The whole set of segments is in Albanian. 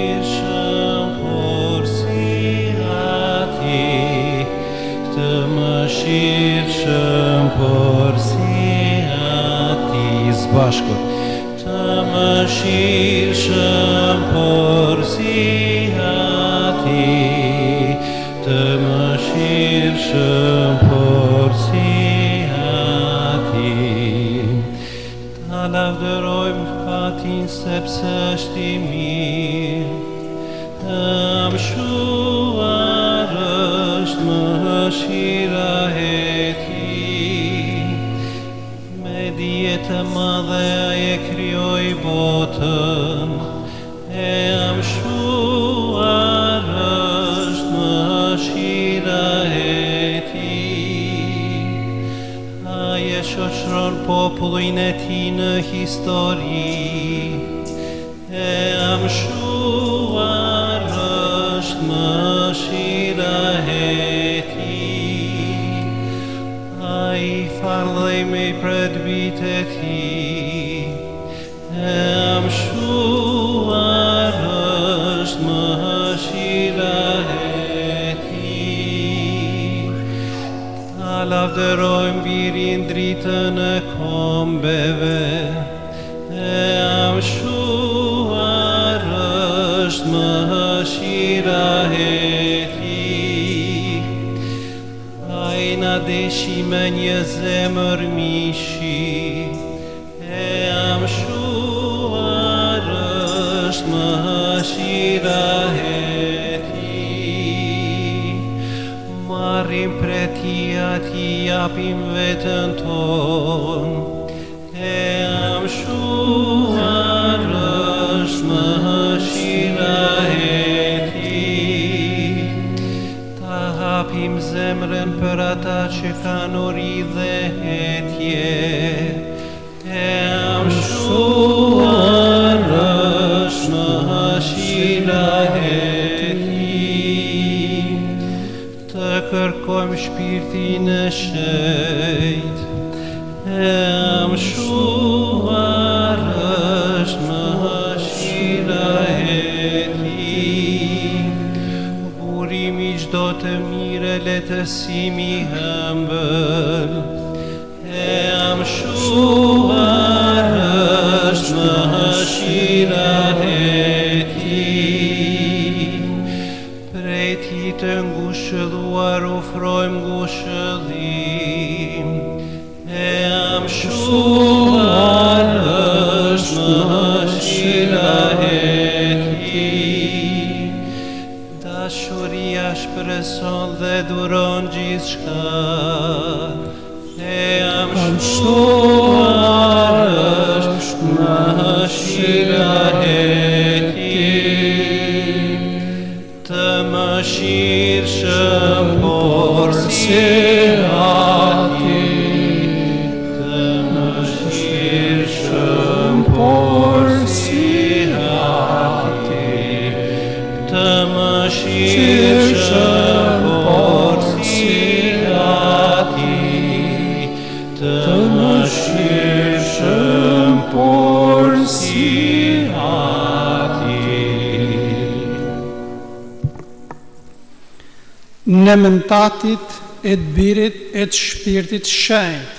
shirëshëm por si ati, të më shirëshëm por si ati, zbashkët. Të më shirëshëm por si ati, të më shirëshëm por si ati. Ta lavdërojmë fatin sepse është i mirë, të mshuar është mëshira e Tij. Me dije të madhe ai e krijoi botën, e mshuar është mëshira e Tij. Ai e shoqëron popullin e Tij në histori, e mshuar është mëshira e Tij. Ai falë me predbit e Tij, e mshuar është mëshira e Tij. Ta lavdërojmë Birin dritën e kombeve, e mshuar është mëshira e Tij. Ai na deshi me një zemër mishi, e mshuar është mëshira e Tij. Marrim prej Tij ati japim vetën tonë, e mshuar është mëshira e Tij. Ta hapim zemrën për ata që kanë uri dhe hetje, e mshuar është mëshira e Tij. Të kërkojmë shpirtin e shenjtë, e mshuar është mëshira e Tij. Burimi çdo të mirë, letësimi ëmbël, e mshuar është mëshira e Tij. Prej Tij të ngushëlluar ofrojmë ngushëllim, e mshuar është mëshira e Tij. Dashuria shpreson dhe duron gjithçka, e mshuar është mëshira e Tij. Të më shirëshëm por si ati, të më shirëshëm por si ati, të më shirëshëm por si ati, të më shirëshëm por si ati. Në emrin të Atit, e të Birit, e të Shpirtit Shenjtë.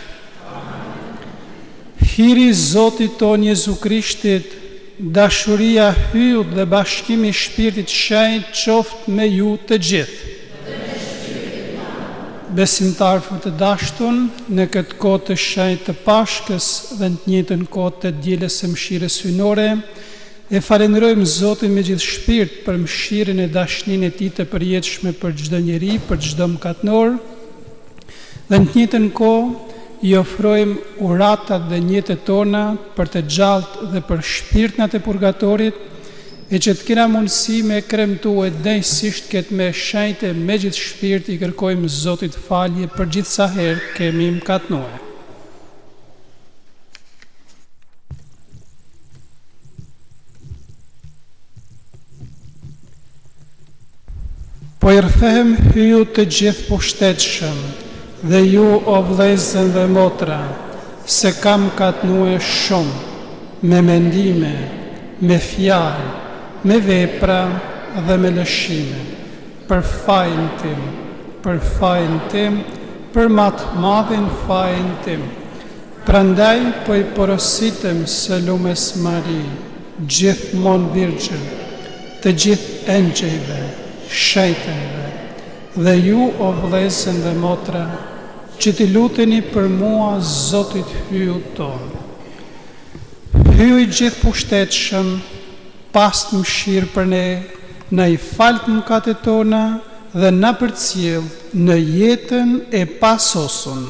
Hiri i Zotit ton Jezu Krishtit, dashuria, hyut dhe bashkimi i Shpirtit Shenjtë qoftë me ju të gjithë. Besimtarë të dashtun, në këtë kohë të shenjtë të Pashkës dhe në të njëjtën kohë të dielës së mëshirës hyjnore, e falenderojmë Zotin me gjithë shpirt për mëshirën e dashninë e Tij të përjetshme për çdo njeri, për çdo mëkatnor, dhe në të njëjtën kohë I ofrojmë uratat dhe njëtet tona për të gjallët dhe për shpirtnat e purgatorit, e që të kena mundësi me kremtue dëjësisht këtë me shenjtë me gjithë shpirt I kërkojmë Zotit falje për gjithë sa herë kemi mëkatnue. Po I rthem hyju të gjithë pushtetshëm, dhe ju o vëllezër dhe motra, se kam katnue shumë, me mendime, me fjalë, me vepra dhe me lëshime, për fajin tim, për matë madhin fajin tim. Prandaj po i porositem së lumes Mari, gjithmonë virgjën, të gjithë engjëjve, shejtenve, dhe ju o vëllezër dhe motra, që t'i luteni për mua Zotit hyu tonë. Hyu i gjithë pushtetshëm, pas të mëshirë për ne, na i falë mëkatet tona dhe na përcjell në jetën e pasosur.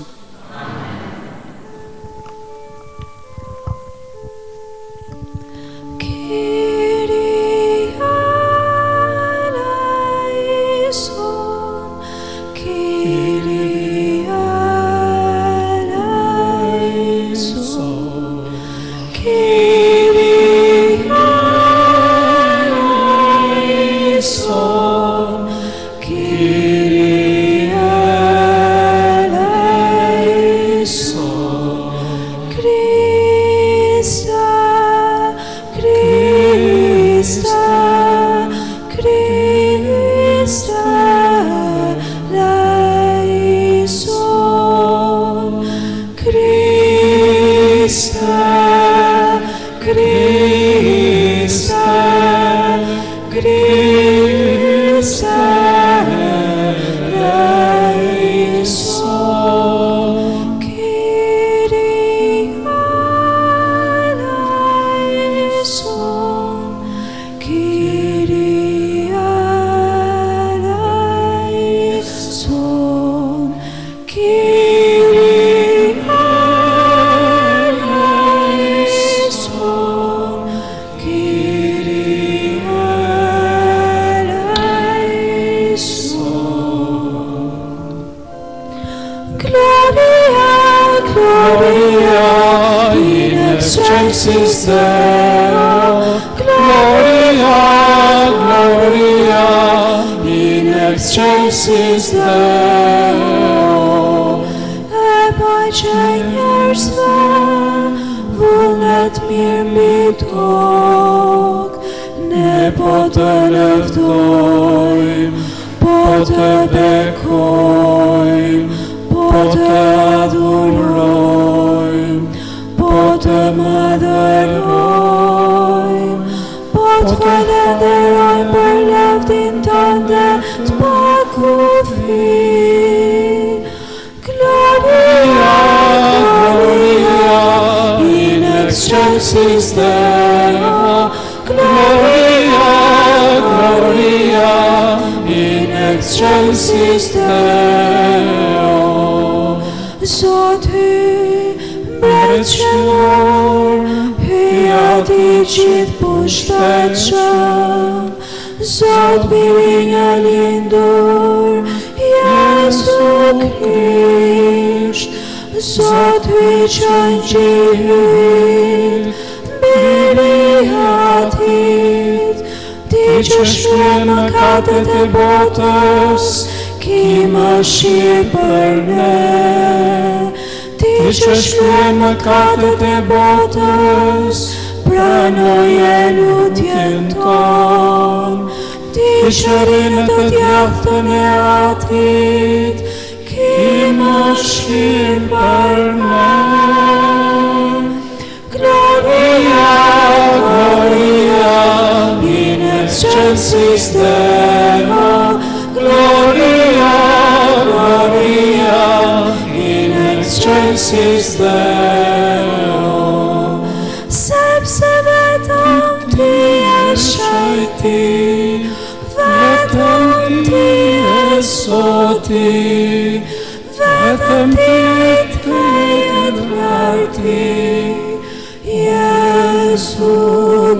Excelsis Deo, Gloria, Gloria, in excelsis Deo. E pace njerëzve, vullnet mirë mbi tokë, ne po të lëvdojmë, po të bekojmë, po të adhurojmë, po të madhërojmë, po të falenderojmë për lavdin tënde të pakufi. Gloria, Gloria, in excelsis Deo, Gloria, Gloria, in excelsis Deo. Zot mbret qellor, hyjat i gjithë pushtetshëm, Zot birinja lindur, Jesu Krisht, Zot hyqën gjihit, biri hatit, ti që shkruan mëkatet e botës, ki mëshirë për ne. Ti që shkruan mëkatet e botës, pranoje lutjen tonë. Ti që rinë të djathtën e atit, ki mëshirë për ne. Gloria, Gloria, in excelsis Deo, Gloria, Gloria, in excelsis Deo. Sepse vetëm ti e shejti, vetëm ti e Zoti, vetëm ti e krijet larti, Jesu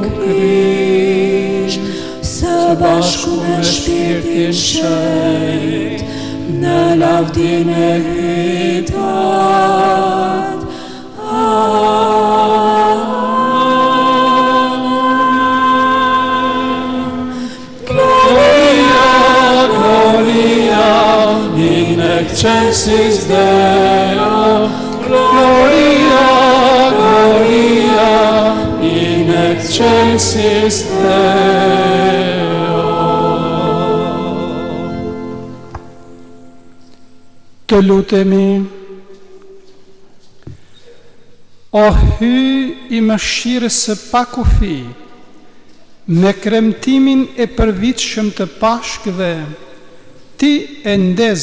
Krisht, së bashku me shpirtin shejt, në lavdin e hitat. In excelsis Deo, Gloria, Gloria, in excelsis excelsis Deo. Të lutemi. O hy i mëshirës së pakufi, me kremtimin e përvitshëm të Pashkëve, ti e ndez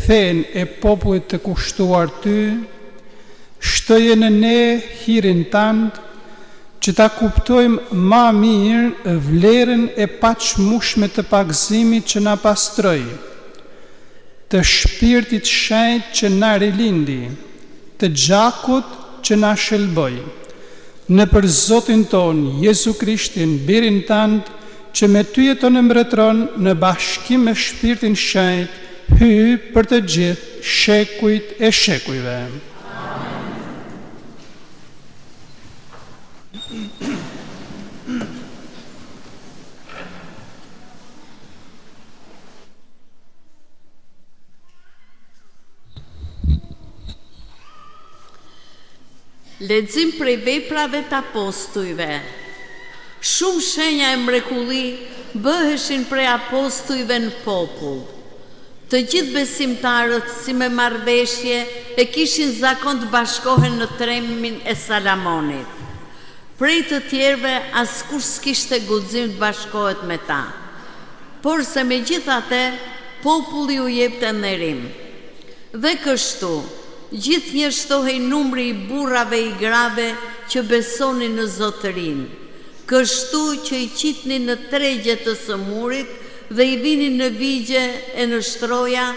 fen e popullit të kushtuar ty, shtoje në ne hirin tand, që ta kuptojmë ma mirë vlerën e paqmueshme të pagëzimit që na pastroi, të shpirtit shenjtë që na rilindi, të gjakut që na shëlboj, në për Zotin ton, Jezu Krishtin, birin tand, që me ty jeton e mbretëron në bashkim me shpirtin shenjtë, hy për të gjithë shekujt e shekujve. Lexim prej veprave të apostujve. Shumë shenja e mrekulli bëheshin prej apostujve në popull. Të gjithë besimtarët si me marrëveshje e kishin zakon të bashkohen në tremin e Salamonit. Prej të tjerëve askush s'kishte guxim të bashkohet me ta. Por se megjithatë populli u jepte nderim. Dhe kështu gjithë njështohej numri i burrave i grave që besonin në Zotërinë, kështu që i qitnin në tregje të së murit dhe i vinin në vigje e në shtroja,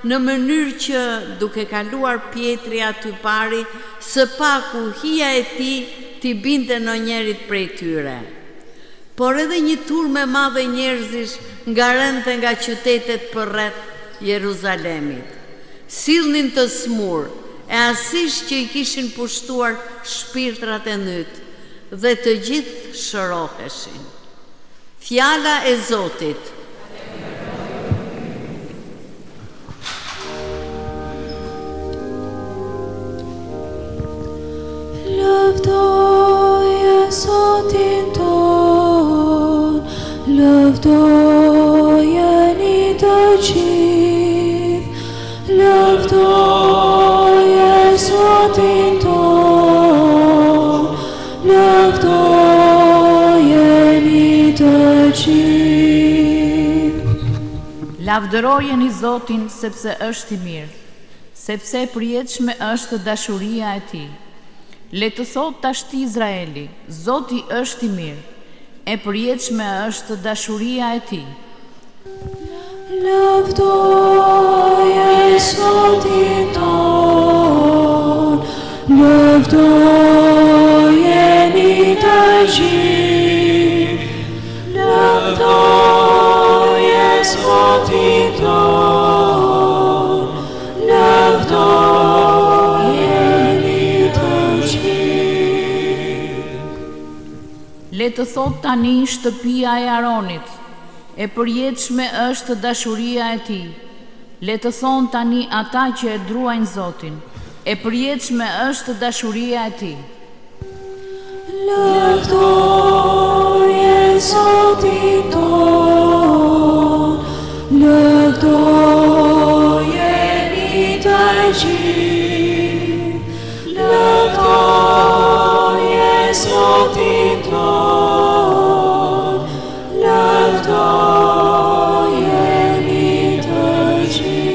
në mënyrë që duke kaluar Pietri aty pari, së paku hija e tij t'i binte në njerit prej tyre. Por edhe një turme e madhe njerëzish ngarente nga qytetet përreth Jeruzalemit. Sillnin të smur e asish që i kishin pushtuar shpirtrat e nyt, dhe të gjithë shëroheshin. Fjala e Zotit. Lëvdoje Zotin ton, lëvdoje një të gjithë, lëvdoje Zotin ton, lëvdoje një të gjithë. Lavdërojeni Zotin sepse është i mirë, sepse e përjetshme është dashuria e tij. Le të thot tashti Izraeli, Zoti është i mirë, e përjetshme është dashuria e tij. Lëvdoje Zotin ton, lëvdoje një të gjithë, lëvdoje Zotin ton, lëvdoje një të gjithë. Le të thot tani shtëpia e Aronit, e përjetshme është dashuria e tij. Le të thonë tani ata që e druajnë Zotin, e përjetshme është dashuria e tij. Lëvdoje Zotin ton, lëvdoje një të gjithë, lëvdoje Zotin ton, lëvdoje një të gjithë.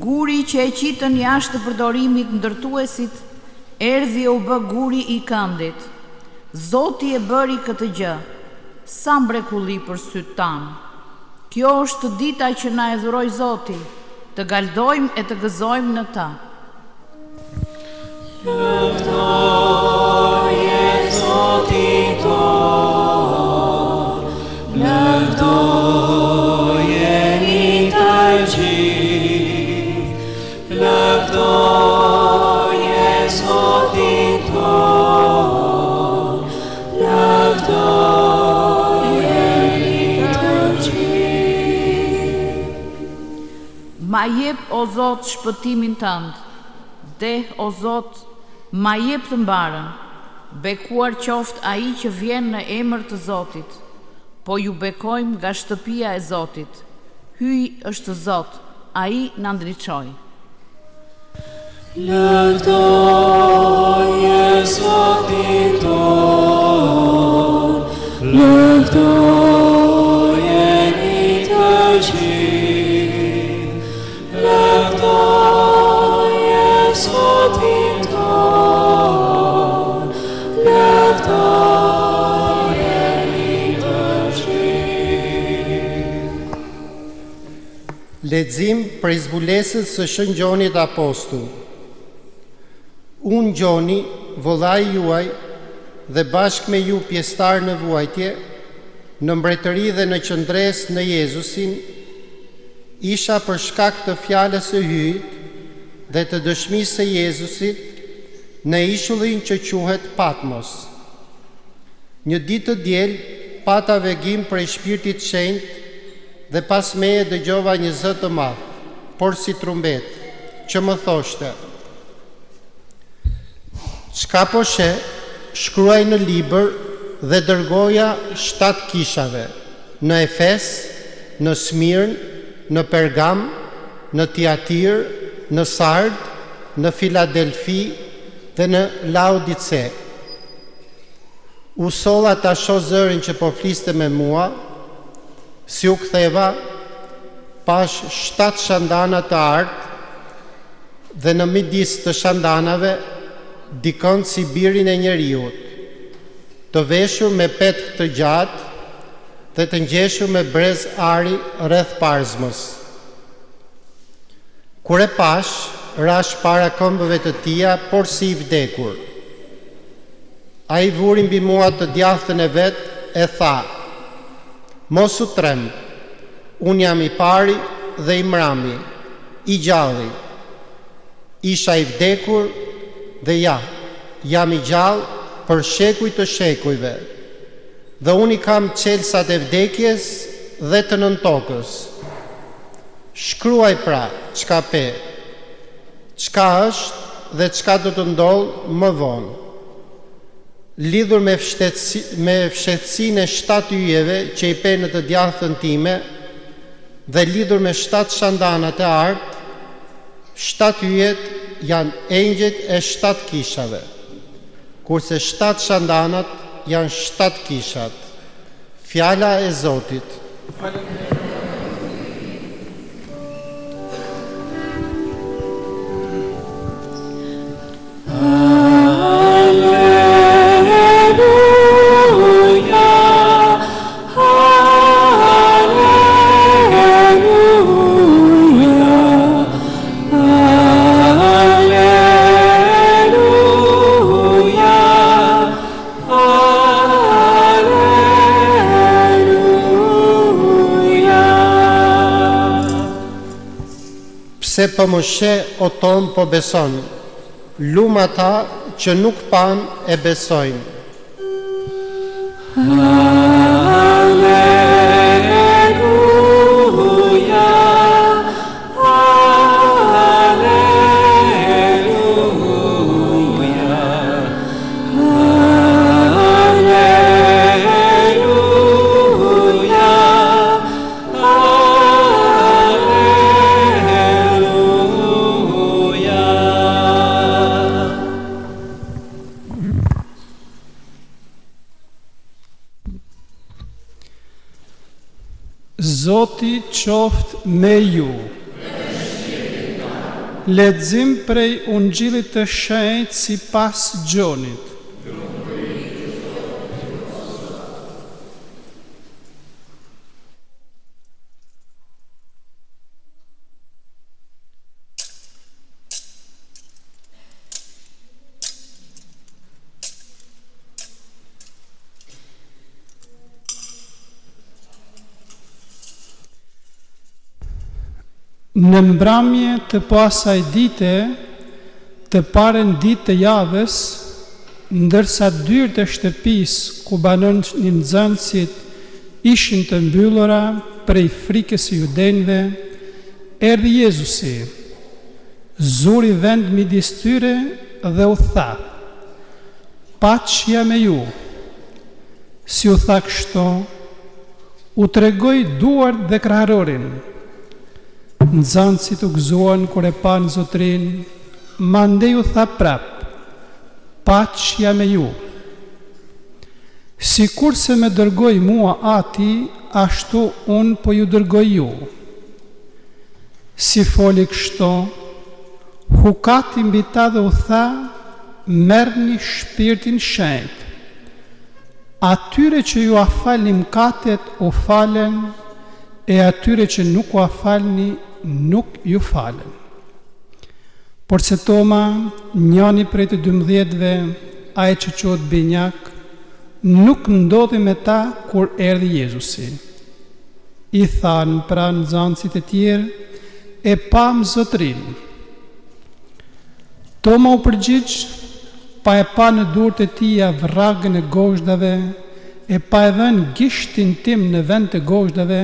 Guri që e qitën jashtë të përdorimit ndërtuesit, erdhi u bë guri i këndit. Zoti e bëri këtë gjë, sa mrekulli për sytë tanë. Kjo është dita që na e dhuroi Zoti, të galdojmë e të gëzojmë në ta. Lëvdoje Zotin ton, lëvdoje një të gjithë, lëvdoje Zotin ton, lëvdoje një të gjithë. Ma jep o Zot shpëtimin tënd, deh o Zot, ma jep të mbarën, bekuar qoftë ai që vjen në emër të Zotit, po ju bekojmë nga shtëpia e Zotit. Hyj është Zot, ai na ndriçoi. Lëftoje Zotin ton, lëftojeni të gjithë, lëftoje Zotin ton, lëftojeni të gjithë. Lexim prej zbulesës së Shën Gjonit Apostull. Unë Gjoni, vëllai juaj, dhe bashkë me ju pjesëtar në vuajtje, në mbretëri dhe në qëndres në Jezusin, isha për shkak të fjalës së hyjit dhe të dëshmisë së Jezusit në ishullin që quhet Patmos. Një ditë të diel pata vegim prej Shpirtit Shenjtë dhe pas meje dëgjova një zë të madh, por si trumbet, që më thoshte: "Çka po she, shkruaj në libër dhe dërgoja 7 kishave, në Efes, në Smirn, në Pergam, në Tiatir, në Sard, në Filadelfi dhe në Laodice." U solla ta shoh zërin që po fliste me mua, si u ktheva, pash 7 shandana të artë dhe në midis të shandanave dikon si birin e njeriut, të veshur me petkë të gjatë dhe të ngjeshur me brez ari rreth parzmës. Kur e pash, rash para këmbëve të tia, por si i vdekur. Ai vuri mbi mua të djathtën e vet e tha: "Mos u tremb, unë jam i pari dhe i mrami, i gjalli. Isha i vdekur dhe ja, jam i gjallë për shekuj të shekujve, dhe unë i kam qelsat e vdekjes dhe të nën tokës. Shkruaj pra çka pe, çka është dhe çka do të ndodhë më vonë." Lidhur me fshehtësinë e 7 yjeve që i pe në të djathtën time dhe lidhur me 7 shandanat e artë, 7 yjet janë engjëjt e 7 kishave, kurse 7 shandanat janë 7 kishat. Fjala e Zotit. Se për më she o ton po beson, lum ata që nuk pan e besojnë. Alleluja, alleluja, alleluja, Zoti qoftë me ju. Lexim prej Ungjillit të Shenjtë sipas Gjonit. Në mbramje të pasaj dite, të paren ditë të javës, ndërsa dyrët e shtëpisë ku banon një nxënësit ishin të mbyllura prej frikës së judenëve, erdhi Jezusi, zuri vend midis tyre dhe u tha: paqja me ju. Si u tha kështu, u tregoi duart dhe kraharorin. Nxënësit u gëzuan kur e pan Zotrin, mandej u tha prap, paqja me ju. Sikur se me dërgoi mua Ati, ashtu unë po ju dërgoj ju. Si foli kështu, hukati mbi ta dhe u tha, merrni Shpirtin Shenjtë. Atyre që ju afalni mëkatet u falen, e atyre që nuk u afalni nuk ju falen. Por se Toma, njëri prej të 12-ve, ai që quhet Binjak, nuk ndodhi me ta kur erdhi Jezusi. I thanë pranë nxënësit e tjerë, e pam Zotrin. Toma u përgjigj, pa e pa në durët e tia vragën e gozhdave, e pa e dhënë gishtin tim në vend të gozhdave,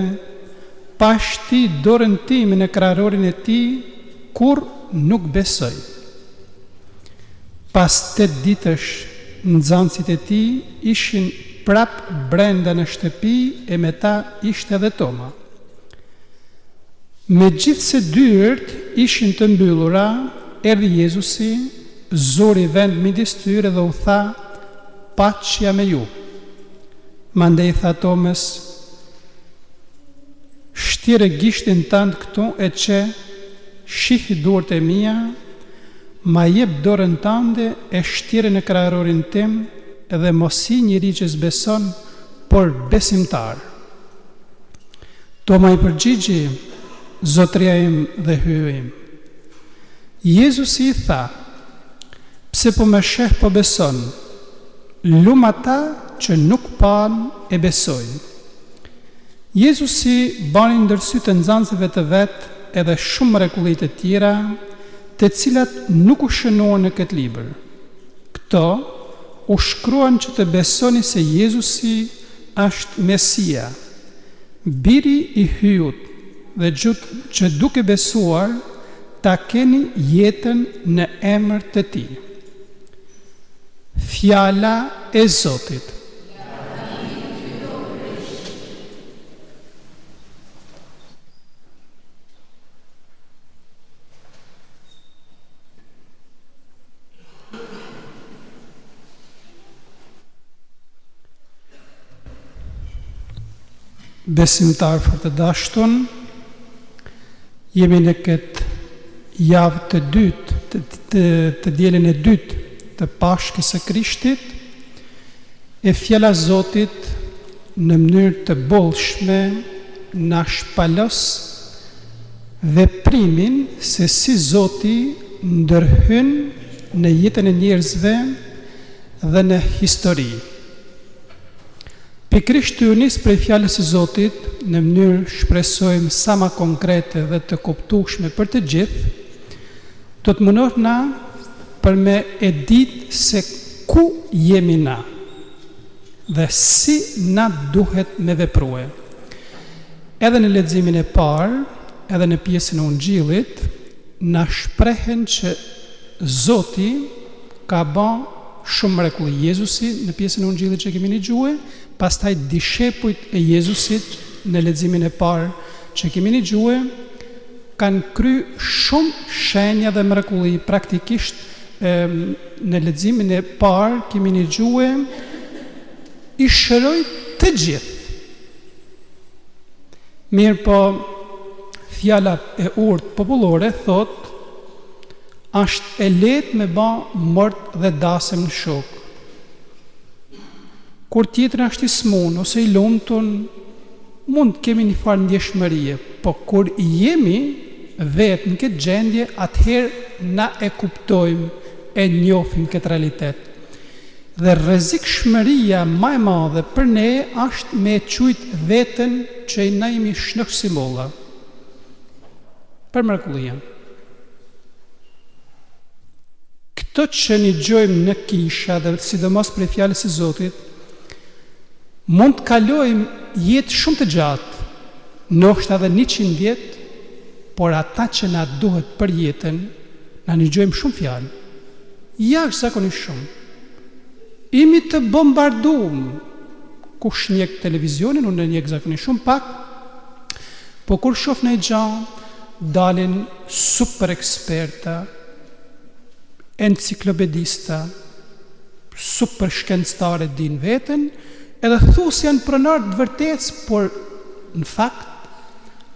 pa shti dorën tim në kraharorin e tij, kur nuk besoj. Pas 8 ditësh, nxënësit e tij ishin prap brenda në shtëpi e me ta ishte edhe Toma. Megjithse dyert ishin të mbyllura, erdhi Jezusi, zori vend midis tyre dhe u tha, paqja me ju. Mandej tha Tomës, shtire gishtin tënd këtu e që, shihi duart e mia, ma jep dorën tënde e shtire në kraharorin tim, edhe mos i njëri që s'beson, por besimtar. Toma i përgjigji, Zotria im dhe hyri im. Jezusi i tha, pse po më sheh po beson, lum ata që nuk pan e besojnë. Jezusi bani ndërsy të nxënësve të vet edhe shumë mrekulli të tjera, të cilat nuk u shënuan në këtë libër. Këto u shkruan që të besoni se Jezusi është Mesia, biri i hyut, dhe që duke besuar, ta keni jetën në emër të tij. Fjala e Zotit. Besimtar fort të dashur, jemi në këtë javë të dytë, të dielën e dytë të Pashkës së Krishtit, e fjala e Zotit në mënyrë të bollshme na shpalos veprimin se si Zoti ndërhyn në jetën e njerëzve dhe në histori. Pikërisht të unis prej fjalës së Zotit, në mënyrë shpresojmë sa ma konkrete dhe të kuptueshme për të gjithë, do të mundohet na për me e ditë se ku jemi na dhe si na duhet me veprue. Edhe në leximin e parë, edhe në pjesën e Ungjillit, na shprehen që Zoti ka bën shumë mrekulli. Jezusi në pjesën e Ungjillit që kemi dëgjuar, pastaj dishepujt e Jezusit në leximin e parë që kemi dëgjuar, kanë kry shumë shenja dhe mrekulli. Praktikisht në leximin e parë kemi dëgjuar i shëroi të gjithë. Mirë po, fjala e urtë popullore thot, është e lehtë me bë mort dhe dasëm në shok. Kur tjetër është i smun ose i lumtur, mund të kemi një farë ndjeshmërie, po kur jemi vetë në këtë gjendje, atëherë na e kuptojmë, e njohim këtë realitet. Dhe rrezikshmëria më e madhe për ne është me çujt veten që ne jemi shnëksimbolla për mrekullinë. Këto që një gjojmë në kisha dhe sidomos për fjalës së Zotit, mund të kalojmë jetë shumë të gjatë, ndoshta edhe 100 vjet, por ata që na duhet për jetën, na një gjojmë shumë fjalë, jashtëzakonisht shumë. imi të bombardum, kush njeh televizionin, unë njeh zakonisht shumë pak, po kur shoh në gjallë, dalin super eksperta, enciklopedista, super shkencëtare din veten, edhe thus janë pronar të vërtetës, por në fakt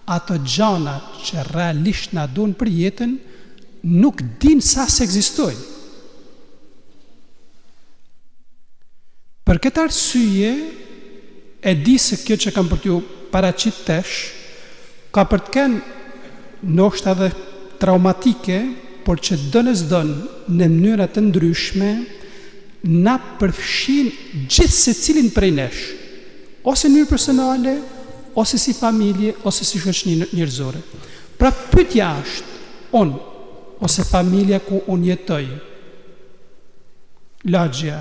ato gjana që realisht na duan për jetën nuk din sa se ekzistojnë. Për këtë arsye, e di se kjo që kam për t'ju paraqit tesh, ka për të kenë ndoshta edhe traumatike, por që dënë në mënyra të ndryshme, na përfshin gjithë se cilin prej nesh, ose në mënyrë personale, ose si familje, ose si shoqëri njerëzore. Pra pyetja është, unë, ose familja ku unë jetoj, lagja,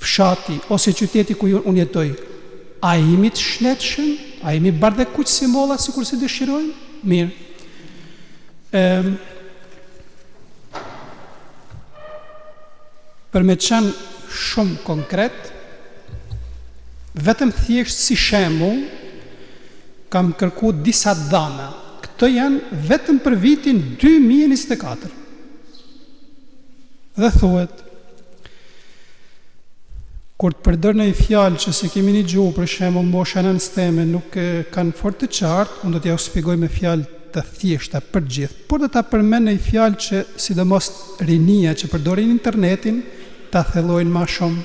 fshati, ose qyteti ku unë jetoj, a jemi të shnetshëm, a jemi bardhekuq si molla, sikur se dëshirojmë? Mirë. Për me qenë shumë konkret, vetëm thjesht si shembull, kam kërku disa dhana. Këto janë vetëm për vitin 2024. Dhe thuhet, kur të përdor në i fjalë që se kemi një gjuhë, për shembull mosha nënës teme nuk kanë fort të qartë, unë do t'ja u shpjegoj me fjalë të thjeshta për gjithë, por do ta përmend në i fjalë që sidomos rinia që përdorin internetin ta thellojnë më shumë.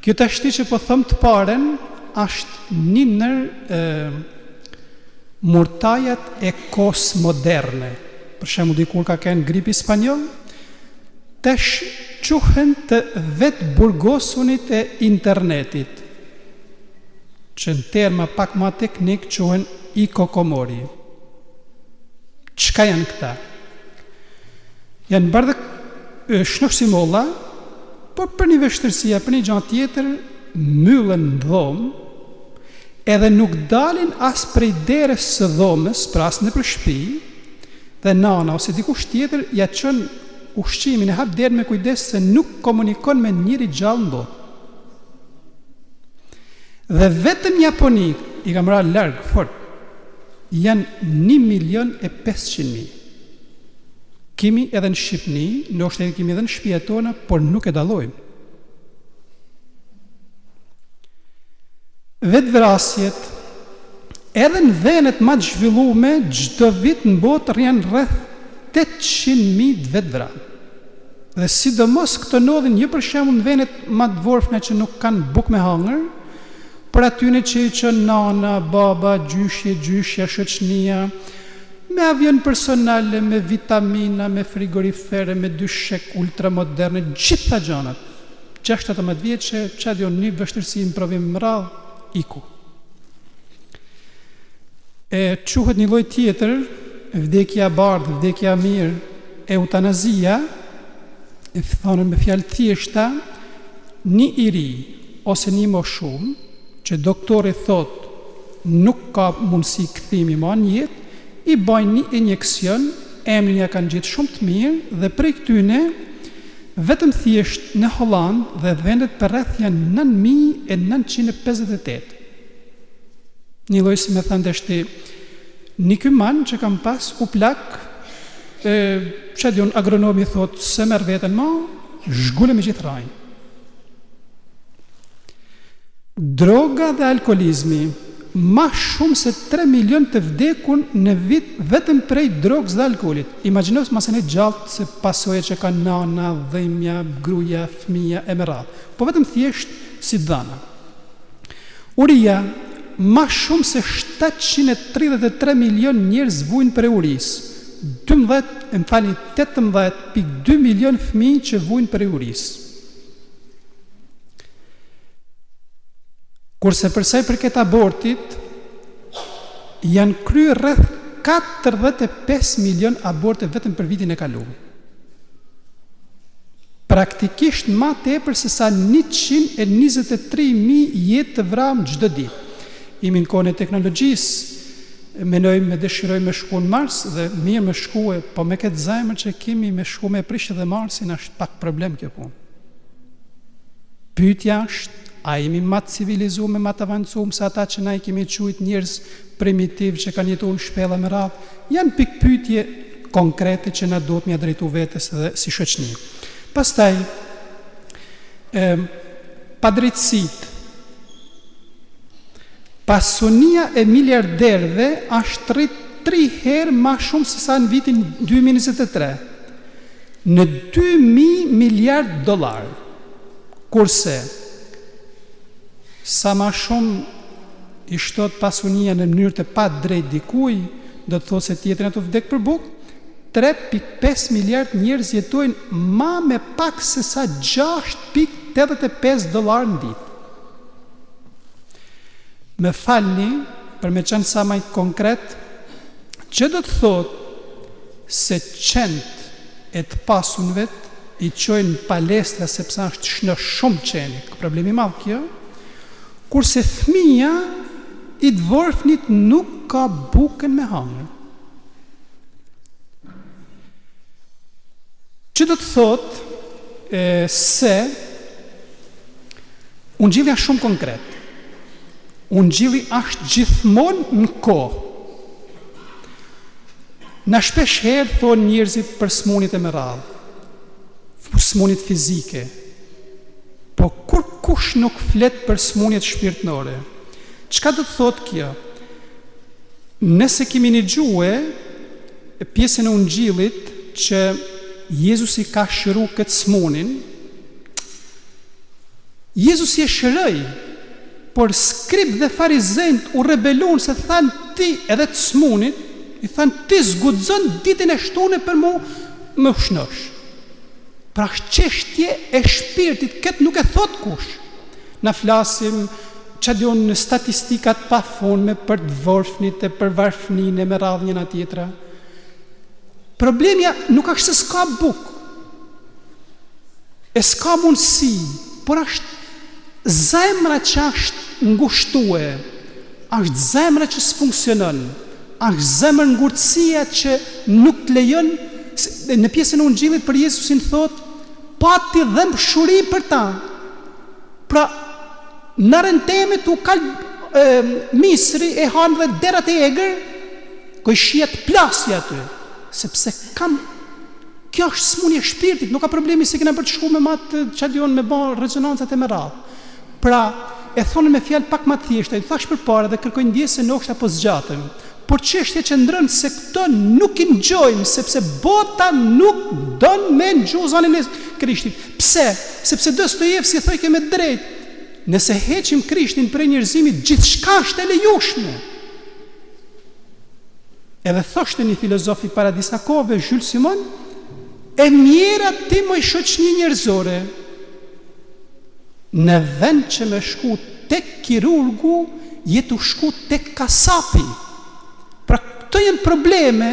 Kjo tashti që po them të paren është një ndër murtajat e kohës moderne. Për shembull, dikur ka qenë gripi spanjoll, tash quhen të vetë burgosunit e internetit, që në terma pak ma teknik quhen i kokomori. Çka janë këta? Janë bardhë shnosh si molla, por për një vështërsia, për një gjatë tjetër, myllen në dhomë, edhe nuk dalin as prej derës së dhomës, pra as në për shtëpi, dhe nana ose dikush tjetër ja çon ushqimin e hap derën me kujdes se nuk komunikon me njëri gjallë në botë. Dhe vetëm Japoni, i kam ra larg fort, janë 1.500.000. Kemi edhe në Shqipni, ndoshta edhe kemi edhe në shtëpia tona, por nuk e dallojmë. Vetvrasjet, edhe në vendet më të zhvilluara, çdo vit në botë rrin rreth 800.000 vetvra. Dhe sidomos këto ndodhin jo për shembull në vendet më të vorfna që nuk kanë bukë me hangër, por atyne që i çon nana, baba, gjyshja, shoqënia, me avion personale, me vitamina, me frigorifere, me dyshek ultramoderne, gjitha gjanat. 6-17 vjeçe, çadi on një vështirësi në provim më radh, iku. Quhet një lloj tjetër, vdekja e bardhë, vdekja e mirë, eutanazia, e thonë me fjalë thjeshta, një i ri ose një moshum, që doktori thot nuk ka mundësi kthimi më në jetë, i bajnë një injeksion, emrin ja kanë gjetë shumë të mirë, dhe prej këtyne, vetëm thjesht në Hollandë dhe vendet për rreth janë 9.958. Një lloj si me thënë deshti, një kyman që kam pas u plak, që dion agronomi thot se merr veten më, zhgule me gjithë rajnë. Droga dhe alkoolizmi, ma shumë se 3 milion të vdekun në vit vetëm prej drogës dhe alkoolit. Imagjino se masën e gjallë se pasojë që ka nana, dhëmja, gruaja, fëmia e me radhë. Po vetëm thjesht si dhana. Uria, ma shumë se 733 milion njerëz vujnë për urisë. 18.2 milion fëmijë që vujnë për urisë. Kurse përsa i përket abortit, janë kryer rreth 45 milion aborte vetëm për vitin e kaluar. Praktikisht ma tepër se sa 123.000 jetë të vramë çdo ditë. Jemi në kohën e teknologjisë, menojmë me dëshirojmë me shku në Mars dhe mirë me shkue, po me këtë zemër që kemi me shku me prishë dhe Marsin është pak problem kjo punë. Pyetja është, a jemi më të civilizuar, më të avancuar se ata që na i kemi quajtur njerëz primitiv që kanë jetuar në shpella me radhë? Janë pikë pyetje konkrete që na duhet m'ia drejtu vetes edhe si shoqëni. Pastaj padrejtësitë. Pasunia e miliarderëve është rrit 3 herë më shumë se sa në vitin 2023. Në 2.000 miliard dollar. Kurse sa më shumë i shtot pasunia në mënyrë të pa drejt dikuj, do të thotë se tjetrin ato vdek për bukë, 3.5 miliard njerëz jetojnë ma me pak se sa 6.85 dollar në ditë. Me falni, për me qenë sa më konkret, që do të thotë se qend e të pasunëve i çojnë palestra sepse është shnë shumë qeni, ka problemi madh kjo, kurse fëmia i dvorfnit nuk ka bukën me hangër. Që do të thotë se ungjilli është shumë konkret. Ungjilli është gjithmonë në kohë. Na shpesh herë thonë njerëzit për smunit e me radhë, smunit fizike, po kur kush nuk flet për smunjet shpirtënore. Çka do të thotë kjo? Nëse kemi dëgjuar pjesën e ungjillit që Jezusi ka shëru këtë smunin, Jezusi e shëroi, por skribë dhe farizejt u rebelun se thanë ti edhe të smunit, i thanë ti zgudzon ditën e shtune për mu më ushnosh. Pra çështje e shpirtit, këtë nuk e thot kush. Na flasim çadion në statistikat pafundme për të dvorfnit e për varfëninë me radhë njëna tjetra. Problemi nuk është se s'ka bukë, e s'ka mundësi, por është zemra që është ngushtue, është zemra që s'funksionon, është zemra ngurtësia që nuk të lejon. Në pjesën e ungjillit për Jezusin thot, pati dhëmbshuri për ta. Pra, në rëntemet u kalë misri e hanë dhe derat e egër, ko i shiet plasja aty, sepse kjo është smunje shpirtit, nuk ka problemi se kena për të shku me matë qadion me bon rezonancat e me radhë. Pra, e thonë me fjalë pak më thjeshta, i thash për para dhe kërkoj ndjesë nokshta po zgjatëm. Por çështja që ndrën se këto nuk i ngjojmë, sepse bota nuk don me ngju zonin e Krishtit. Pse? Sepse Dostojevski thoi me drejt, nëse heqim Krishtin prej njerëzimit, gjithçka është e lejueshme. Edhe thoshte një filozof i para disa kohëve, Jules Simon, e mjera ti moj shoqni njerëzore, në vend që me shku tek kirurgu, jetu shku tek kasapi. Pra këto janë probleme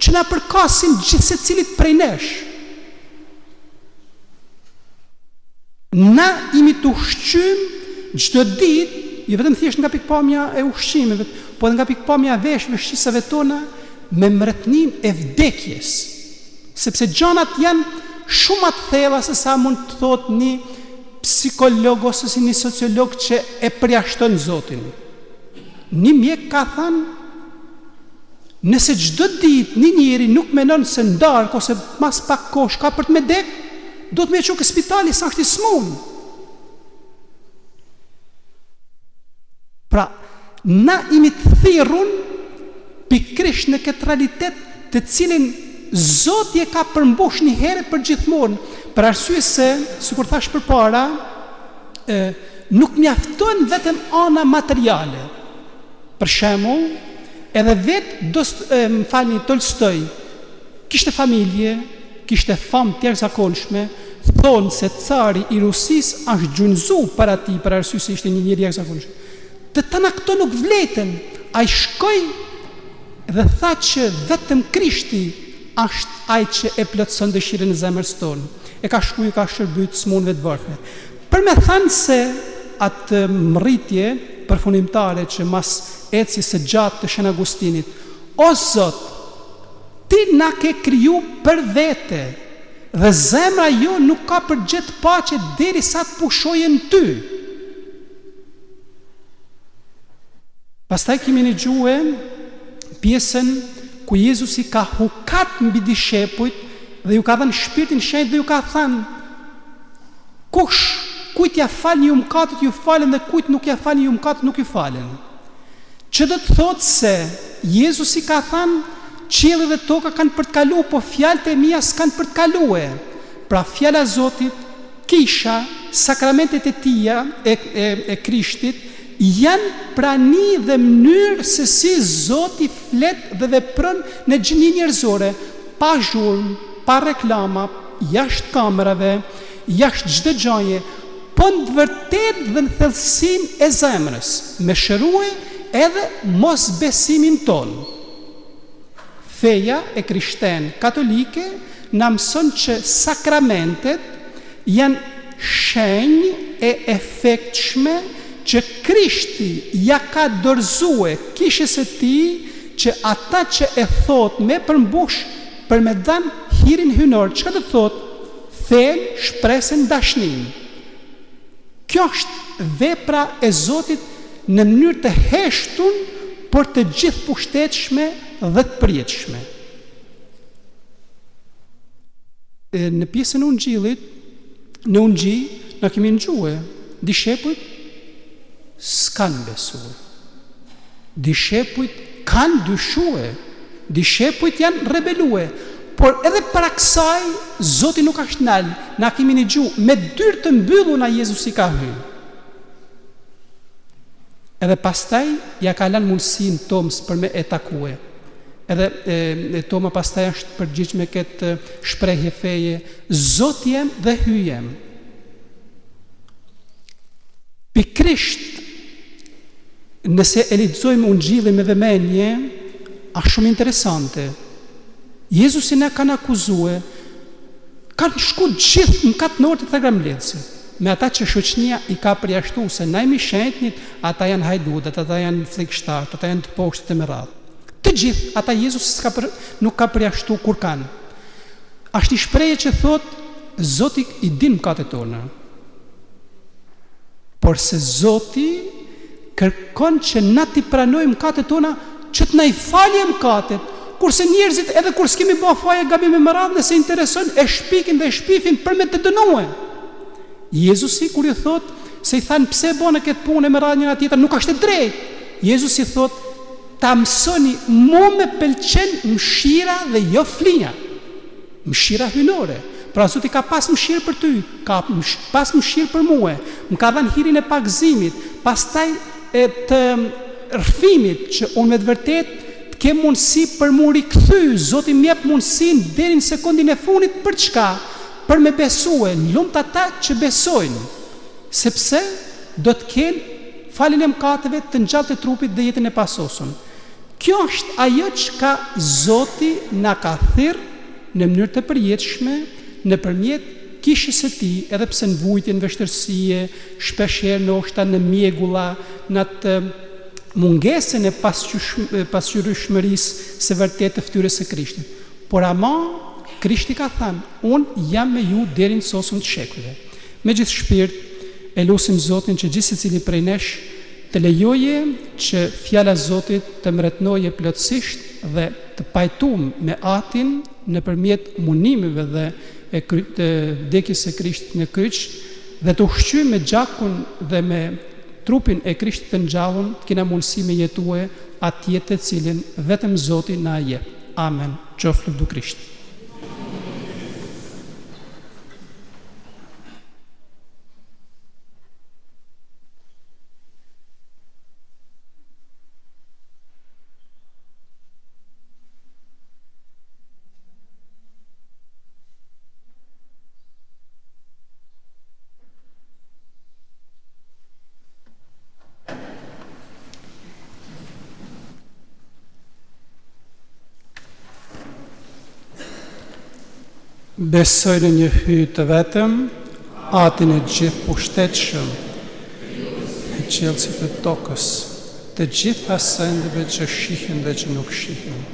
që na përkasin gjithë se cilit prej nesh. Na imi të ushqym çdo ditë, jo vetëm thjesht nga pikpamja e ushqimeve, po edhe nga pikpamja e veshjeve, shqisave tona, me mbretëninë e vdekjes. Sepse gjanat janë shumë të thella se sa mund të thotë një psikolog ose si një sociolog që e përjashton Zotin. Një mjek ka thënë, nëse çdo ditë një njeri nuk menon se ndark ose mas pak kohë ka për të me dek, do të me çu ke spitali sa është i smun. Pra, na imi të thirrun pikërisht në këtë realitet të cilin Zoti e ka përmbush një herë për gjithmonë, për arsye se, sikur thash përpara, nuk mjafton vetëm ana materiale. Për shembull, edhe vetë Tolstoj kishte familje, kishte famë të jashtëzakonshme, thonë se cari i Rusisë është gjunjëzu para tij për arsye se ishte një njeri i jashtëzakonshëm. Të tana këto nuk vleten. Ai shkoi dhe tha që vetëm Krishti është ai që e plotson dëshirën e zemrës tonë. E ka shkuar, ka shërbyt smunëve të varfëve. Për me thënë se atë mrritje përfundimtare që mas ecjes së gjatë të Shën Agustinit, o Zot, ti na ke kriju për vete, Dhe zemra jo nuk ka përgjet paqe derisa të pushojë në ty. Pastaj kemi dëgjuar pjesën ku Jezusi ka hukat mbi dishepujt dhe ju ka dhënë Shpirtin Shenjtë dhe ju ka thënë: kujt ja falni ju mëkatet ju falen dhe kujt nuk ja falni ju mëkatet nuk ju falen. Që do të thotë se Jezusi ka thënë: qielli dhe toka kanë për të kaluar, po fjalët e mia s'kan për të kaluar. Pra fjala e Zotit, kisha, sakramentet e tija e Krishtit janë prani dhe mënyrë se si Zoti flet dhe vepron në gjini njerëzore, pa zhurmë, pa reklama, jashtë kamerave, jashtë çdo gjaje, po në të vërtetë dhe në thellësinë e zemrës, me shërue edhe mos besimin ton. Feja e krishten katolike na mëson që sakramentet janë shenjë e efektshme që Krishti ja ka dorëzue kishës së tij, që ata që e thot me përmbush për me dhanë hirin hynor, çka do thot? Thel shpresën dashnin. Kjo është vepra e Zotit në mënyrë të heshtun, por të gjithë pushtetshme dhe të përjetshme. Në pjesën e Ungjillit, në Ungjil na kemi dëgjuar dishepujt s'kan besuar. Dishepujt kanë dyshuar, dishepujt janë rebelue, por edhe para kësaj Zoti nuk është nal. Na kemi dëgjuar me dyrë të mbyllura Jezusi ka hyrë. Edhe pastaj ja ka lënë mundësinë Tomës për me e takue. Edhe Toma pastaj është përgjigj me këtë shprehje feje: Zot jem dhe hyjem. Pikrisht, nëse e lexojmë Ungjillin me vëmendje, është shumë interesante. Jezusi na kanë akuzuar, kanë shku gjithë në katënorët e gramlëdhësit, me ata që shoqënia i ka përjashtuar se na jemi shenjtnit, ata janë hajdutët, ata janë fllëkshtarët, ata janë të poshtë të meradh. Të gjithë ata Jezusi nuk ka përjashtuar kur kanë. Është një shprehje që thotë Zoti i din mëkatet tona. Por se Zoti kërkon që na t'i pranojmë mëkatet tona, që të na i falë mëkatet, kurse njerëzit edhe kur s'kemi bërë faje gabime më radh, nëse intereson e shpikin dhe e shpifin për me të dënuar. Jezusi kur i thot se i thanë pse bënë këtë punë me radh njëra tjetër, nuk është e drejtë. Jezusi thot: ta mësoni, mu me pëlqen mëshira dhe jo flinja. Mëshira hynore. Pra Zoti ka pas mëshirë për ty, ka pas mëshirë për mua, më ka dhënë hirin e pagëzimit, pastaj e të rrëfimit, që unë me të vërtet të kem mundësi për mu rikthy. Zoti më jep mundësinë deri në sekondin e fundit për çka? Për me besue, lumt ata që besojnë, sepse do të kenë faljen e mëkateve, të ngjallë të trupit dhe jetën e pasosur. Kjo është ajo që ka Zoti na ka thirrë në mënyrë të përjetshme, nëpërmjet kishës së tij, edhe pse në vujtje, në vështirësie, shpeshherë ndoshta në mjegulla, në atë mungesën e pasqyrëshmërisë së vërtetë të fytyrës së Krishtit. Por ama Krishti ka thënë: unë jam me ju deri në sosën të shekujve. Me gjithë shpirt e lutim Zotin që gjithë secili prej nesh të lejoje që fjala e Zotit të mbretënoje plotësisht dhe të pajtuam me Atin nëpërmjet munimeve dhe të vdekjes së Krishtit në kryq, dhe të ushqyejmë me gjakun dhe me trupin e Krishtit të ngjallur, të kena mundësi me jetue atë jetë të cilin vetëm Zoti na jep. Amen. Qoftë lëvdu Krishti. Besoj në një hyj të vetëm, Atin e gjithë pushtetshëm, e qiellësit të tokës, të gjitha sendeve që shihen dhe që nuk shihen.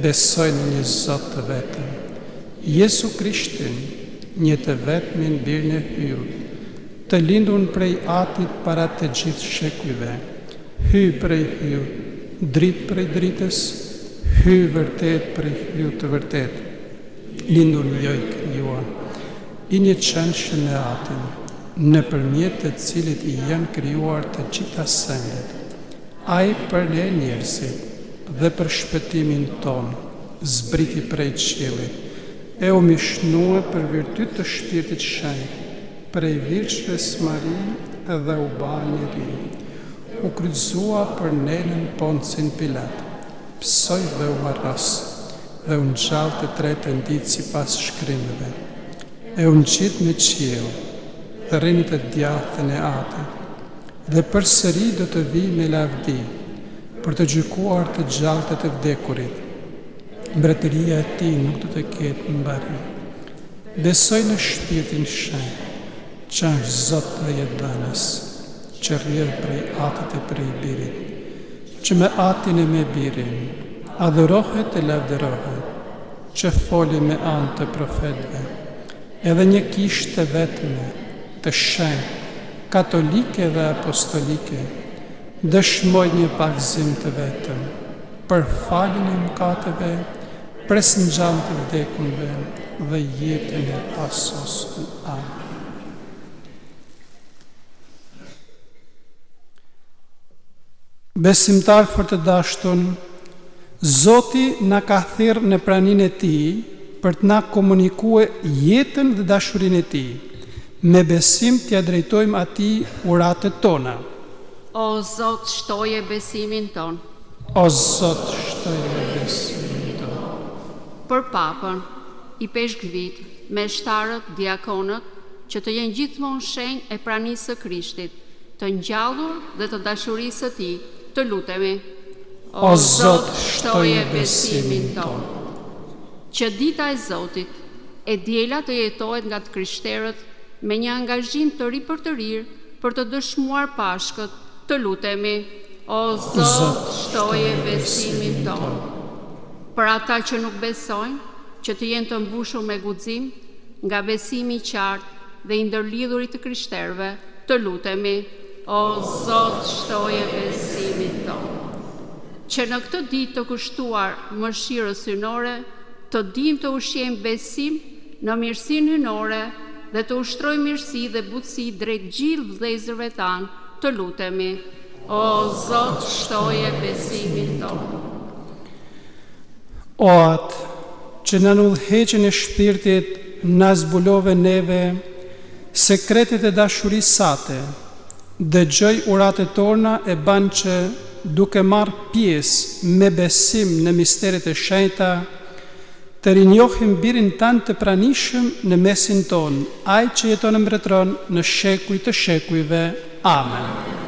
Besoj në një Zot të vetëm, Jesu Krishtin, një të vetmin birën e hyrë, të lindur prej Atit para të gjithë shekujve, hy prej hy, dritë prej dritës, hy vërtet prej hy të vërtet, lindur jo i krijuar, i një qëndshëm me Atin, në përmjet të cilit i janë krijuar të gjitha sendet. Ai për ne njerëzit dhe për shpëtimin ton, zbriti prej qiellit, e u mishnue për virtyt të Shpirtit Shenjtë, prej Virgjës Mari dhe u ba njeri. U kryqëzua për nenën Poncin Pilat, psoj dhe u arros, dhe u ngjall të tretën ditë sipas shkrimeve. E u ngjit në qiell, dhe rini të djathtën e Atit, dhe përsëri do të vijë me lavdi, për të gjykuar të gjallët e të vdekurit. Mbretëria e tij nuk do të ketë mbarim. Besoj në Shpirtin Shenjtë, që është Zot dhe jetëdhënës, që rrjedh prej Atit e prej Birit, që me Atin e me Birin adhurohet e lavdërohet, që foli me anë të profetëve, edhe një kishë të vetme, të shenjtë, katolike dhe apostolike, dëshmoj një pagëzim të vetëm, për faljen e mëkateve, presngjalljen të vdekunve dhe jetën e pasosur. Amen. Besimtar fort të dashtun, Zoti na ka thirrë në praninë e Tij për të na komunikuar jetën dhe dashurinë e Tij. Me besim t'ia drejtojmë Atij uratet tona. O Zot, shtoje besimin ton. O Zot, shtoje besimin ton. Për Papën, i peshkvit, meshtarët, diakonët, që të jenë gjithmonë shenjë e pranisë së Krishtit, të ngjallur dhe të dashurisë së Tij, të lutemi. O Zot, shtoje besimin ton. Që dita e Zotit e diela të jetohet nga të krishterët me një angazhim të ri për të rirë për të dëshmuar Pashkët, të lutemi. O Zot, shtoje besimin ton. Për ata që nuk besojnë, që të jenë të mbushur me guxim nga besimi i qartë dhe i ndërlidhurit të krishterëve, të lutemi. O Zot, shtoje besimin ton. Që në këtë ditë të kushtuar mëshirës hynore, të dim të ushqejmë besim në mirësinë hynore dhe të ushtrojmë mirësi dhe butësi drejt gjithë vëllezërve tanë, të lutemi. O Zot, shtoje besimin ton. O atë që në udhëheqjen e Shpirtit na zbulove neve sekretet e dashurisë sate, dëgjoj uratet tona e ban që duke marrë pjesë me besim në misteret e shenjta, të rinjohim birin tanë të pranishëm në mesin tonë, ai që jeton e mbretëron në shekuj të shekujve. Amen. Alleluia.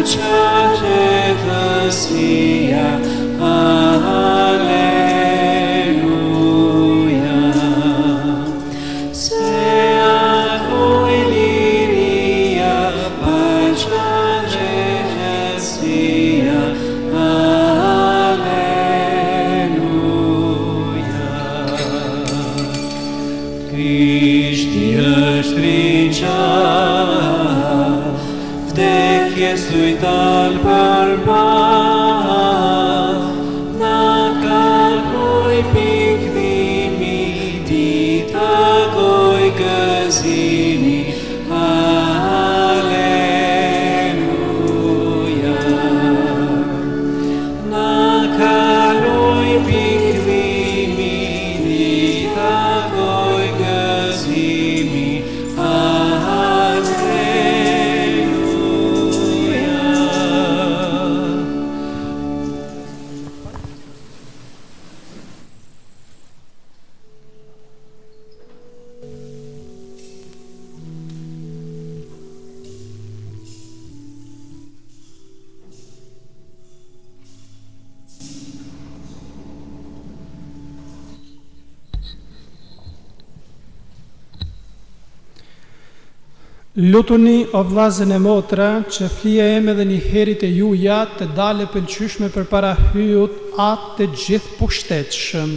paqja gjithësia, Aleluja. Se akoj liria, paqja gjithësia, Aleluja. Krishti është rinjall, vdekjes lujtal për ball, na kalpoj piknimi, dita goj gëzimi, Aleluja. Na kaloj piknimi, dita goj gëzimi, Lutuni o vllazën e motra që flija eme dhe një herit e juja të dale pëlqyshme për para hyut atë të gjithë pushtetshëm.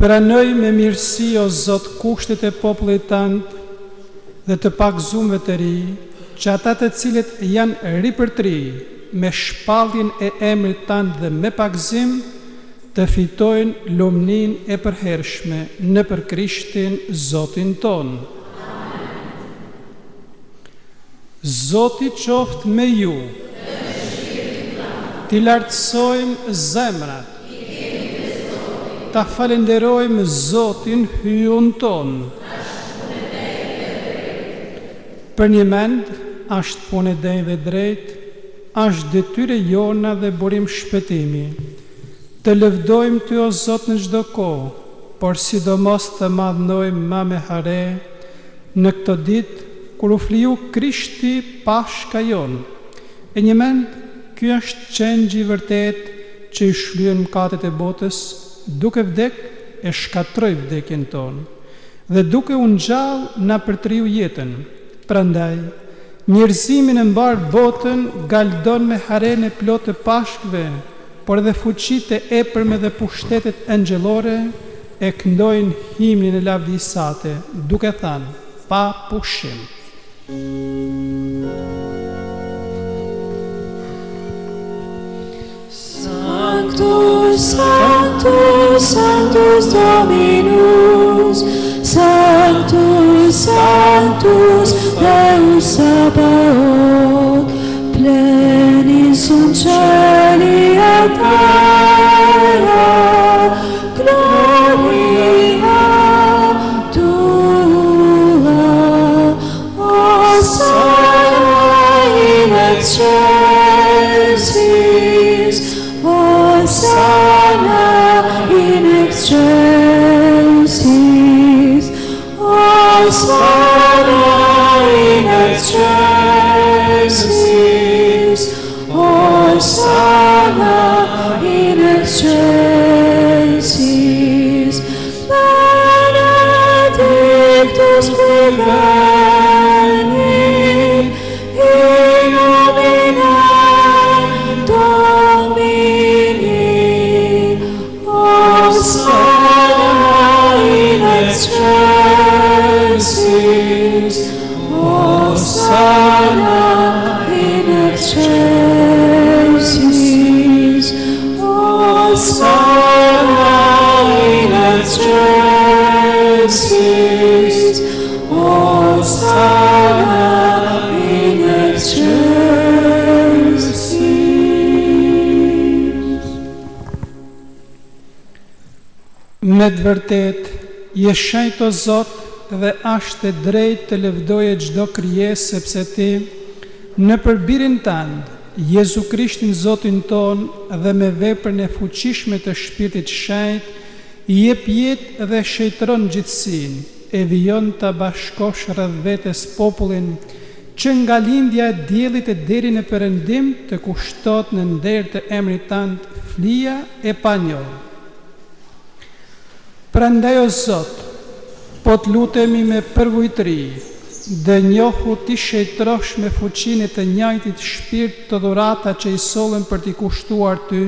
Pranoj me mirësi o Zot kushtet e popullit tënd dhe të pakëzuarve të ri, që ata të cilët janë ripërtri me shpalljen e emrit tënd dhe me pakëzim të fitojnë lumnin e përhershme në për Krishtin Zotin ton. Zoti qoftë me ju, t'i lartësojmë zemrat, ta falenderojmë Zotin hyun ton. Për një mend, ashtë punë e denjë dhe drejt, ashtë detyre jona dhe burim shpëtimi. Të lëvdojmë ty o Zot në çdo kohë, por sidomos të madhnojmë ma me hare në këtë ditë kur u fliu Krishti pashka jon. E një mend, ky është qengji vërtet që i shlyen mëkatet e botës, duke vdek e shkatroj vdekjen tonë, dhe duke u ngjall na përtriu jetën. Prandaj, njerëzimin e mbar botën galdon me haren e plot të pashkve, por edhe fuqitë e epërme dhe pushtetet angjëllore e këndojnë himnin e lavdisate, duke thënë, pa pushim. Sanctus, Sanctus, Sanctus Dominus, Sanctus, Sanctus, Deus Sabaoth, plenis in cieli et terra, gloria tua, Hosanna in excelsis, Hosanna in excelsis, Hosanna in excelsis, Hosanna in excelsis, benedictus qui venit in nomine Domini, Hosanna in excelsis, Hosanna in excelsis, Hosanna in excelsis, Hosanna in excelsis. Me të vërtet, je shenjt o Zot dhe ashtë e drejt të lëvdoje çdo krijesë sepse ti në përbirin tënd Jezu Krishtin Zotin ton dhe me veprën e fuqishme të Shpirtit Shenjt, i jep jetë dhe shejtëron gjithësinë, e vijon ta bashkosh rreth vetes popullin që nga lindja e diellit e deri në perëndim të kushtohet në nder të emrit tënd, flia e panjohur. Prandaj o Zot, po të lutemi me përvojtëri, dhe njohu ti shejtrosh me fuqinë të njëjtit shpirt të dhurata që i sollen për t'i kushtuar ty,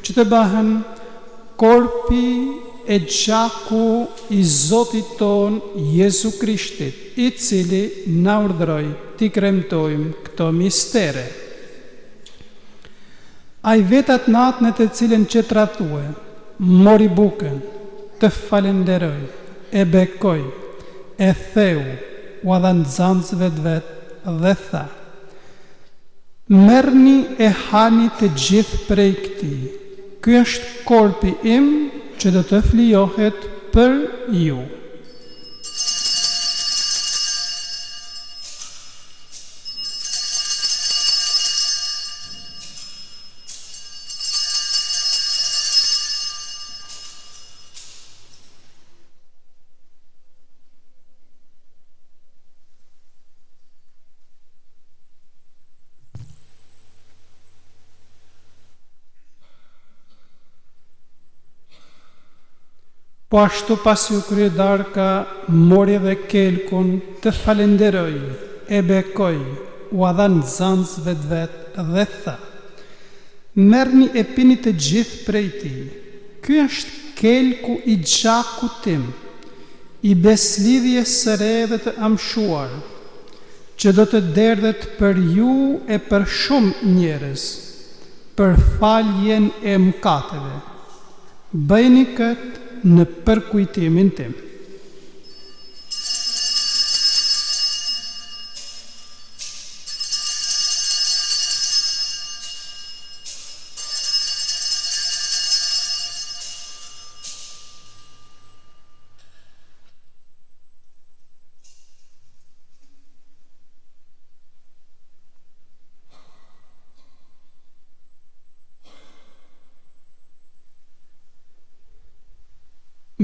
që të bëhen korpi e gjaku i Zotit ton Jezu Krishtit, i cili na urdhëroi t'i kremtojmë këto mistere. Ai vetat natën e të cilën që tradhue, mori bukën, të falenderoj, e bekoj, e theu, u dha nxënësve të vet dhe tha: merrni e hani të gjithë prej këtij. Ky është korpi im që do të flijohet për ju. Po ashtu pasi u krye darka, mori dhe kelkun, të falenderoj, e bekoj, u dha nxënësve të vet dhe tha: merrni e pini të gjithë prej tij. Ky është kelku i gjakut tim, i beslidhjes së re dhe të amshuar, që do të derdhet për ju e për shumë njerëz, për faljen e mëkateve. Bëjni këtë në përkujtimin tim.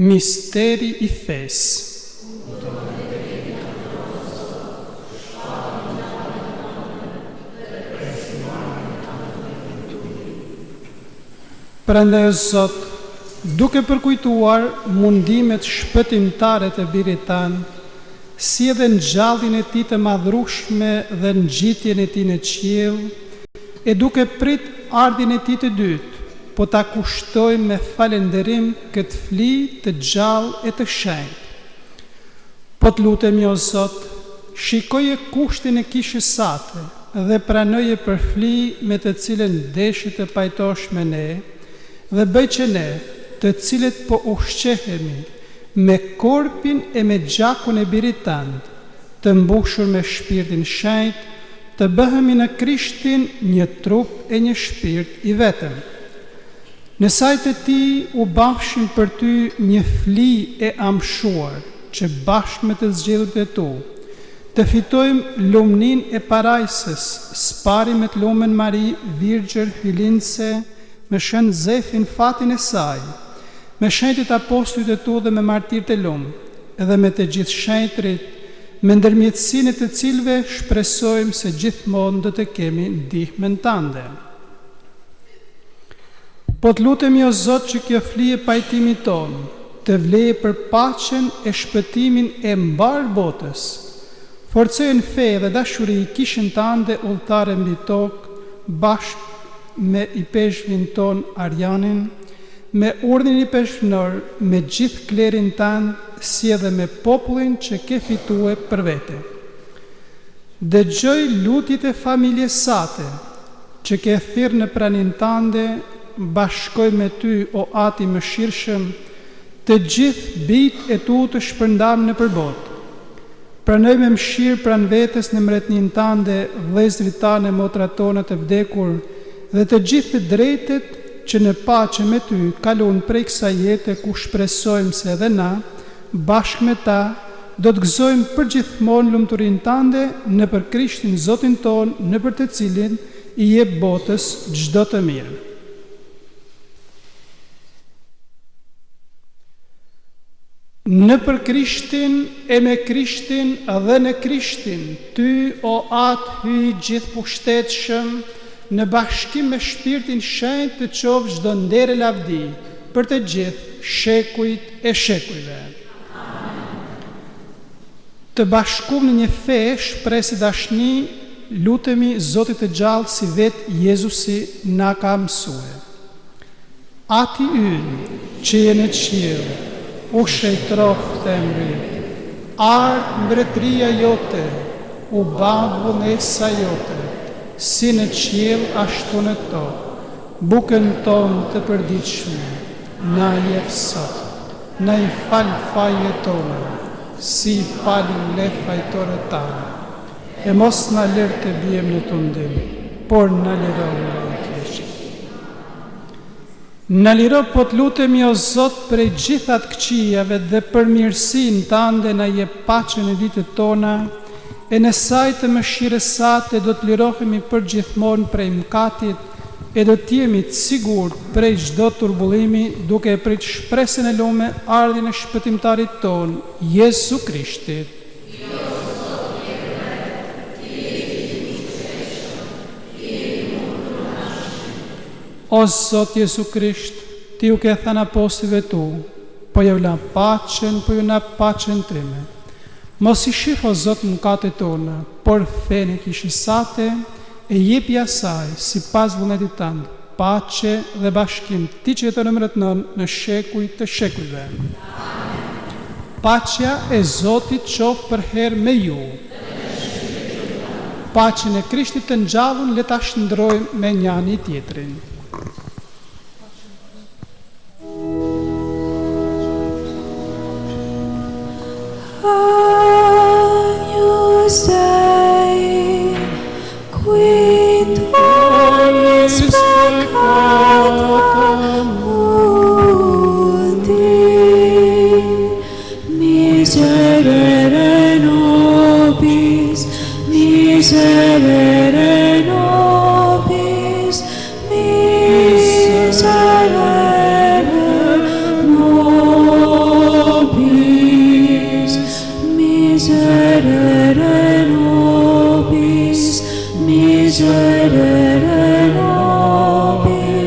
Misteri i fesë. Prandaj o Zot, duke përkujtuar mundimet shpëtimtare të birit tan, si edhe ngjalljen e tij të madhrueshme dhe ngjitjen e tij në qiell, e duke prit ardhin e tij të dytë, po ta kushtojmë me falenderim këtë fli të gjallë e të shenjtë. Po të lutemi o Zot, shikoje kushtin e kishës sate dhe pranoje për fli me të cilën deshi të pajtosh me ne, dhe bëj që ne, të cilët po ushqehemi me korpin e me gjakun e birit tënd, të mbushur me Shpirtin Shenjtë, të bëhemi në Krishtin një trup e një shpirt i vetëm. Në sajtë e ti u bafshin për ty një fli e amshuar, që bashkë me të zgjedhët e tu, të fitojmë lumnin e parajsës, spari me të lumen Mari, Virgjër, Hylinse, me shën Zefin fatin e saj, me shenjtit apostujt e tu dhe me martir të lumë, edhe me të gjithë shenjtrit, me ndërmjetësinë e të cilve shpresojmë se gjithmonë do të kemi ndihmën tënde. Po të lutemi o Zot që kjo fli e pajtimit tonë të vlejë për paqen e shpëtimin e mbar botës. Forcojë në fe dhe dashuri kishën tënde udhëtare mbi tokë, bashkë me i peshvin ton Arjanin, me urdhin i peshvnor, me gjithë klerin tënd, si edhe me popullin që ke fitue për vete. Dëgjoj lutjet e familjes sate, që ke thirrë në pranin tënde, bashkoj me ty, o Ati mëshirshëm, të gjithë bijtë e tu të shpërndam në përbot. Pranoj me mëshirë pran vetes në mbretnin tënde, vëllezërit tanë, motrat tona të vdekur, dhe të gjithë të drejtet që në paqe me ty kalon prej kësaj jete ku shpresojmë se edhe na, bashkë me ta, do të gëzojmë përgjithmonë lumturinë tënde në për Krishtin Zotin ton, në për të cilin i jep botës çdo të mirë. Në për Krishtin e me Krishtin dhe në Krishtin, ty o atë hyj gjithë pushtetshëm, në bashkim me Shpirtin Shenjtë të qofë çdo nder e lavdi për të gjithë shekujt e shekujve. Të bashkuar në një fe, shpresë dashni, lutemi Zotit të gjallë si vetë Jezusi na ka mësue. Ati ynë që je në qiell, u shejtrof të emri, ardë mbretëria jote, u badhë vullnesa jote, si në qiell ashtu në tokë. Bukën tonë të përditshme, na jep sot, na i fal fajët tona, si i falim ne fajtorët tanë, e mos na lër të bijem në tundim, por na liro nga e keqja. Në liro po të lutemi o Zot për gjithat këqijave dhe për mirësinë tënde na jep paqen e ditët tona, e në saj të mëshirës sate do të lirohemi përgjithmonë prej mëkatit, e do të jemi të sigurt prej çdo turbullimi, duke e prit shpresën e lume ardhin e shpëtimtarit ton, Jezu Krishtit. O Zot Jezu Krisht, ti u ke thënë apostujve tu, po ju la paqen, po ju na paqen time. Mos i shih o Zot mëkatet tona, por fenë e kishës sate, e jepi asaj sipas vullnetit tënd, paqe dhe bashkim, ti që jeton në shekuj të shekujve. Paqja e Zotit qoftë për herë me ju. Paqen e Krishtit të ngjallun le ta shndrojmë me njëri tjetrin. Agnus Dei, qui tollis peccata mundi, miserere nobis, miserere nobis, miserere nobis, miserere nobis, miserere nobis, miserere nobis.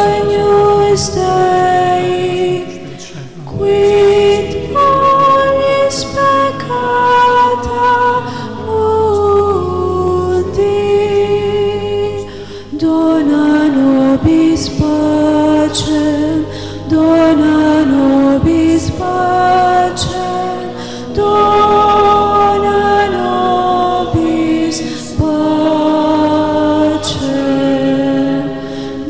Agnus Dei, qui tollis peccata mundi, dona nobis pacem, dona nobis pacem, dona nobis pacem,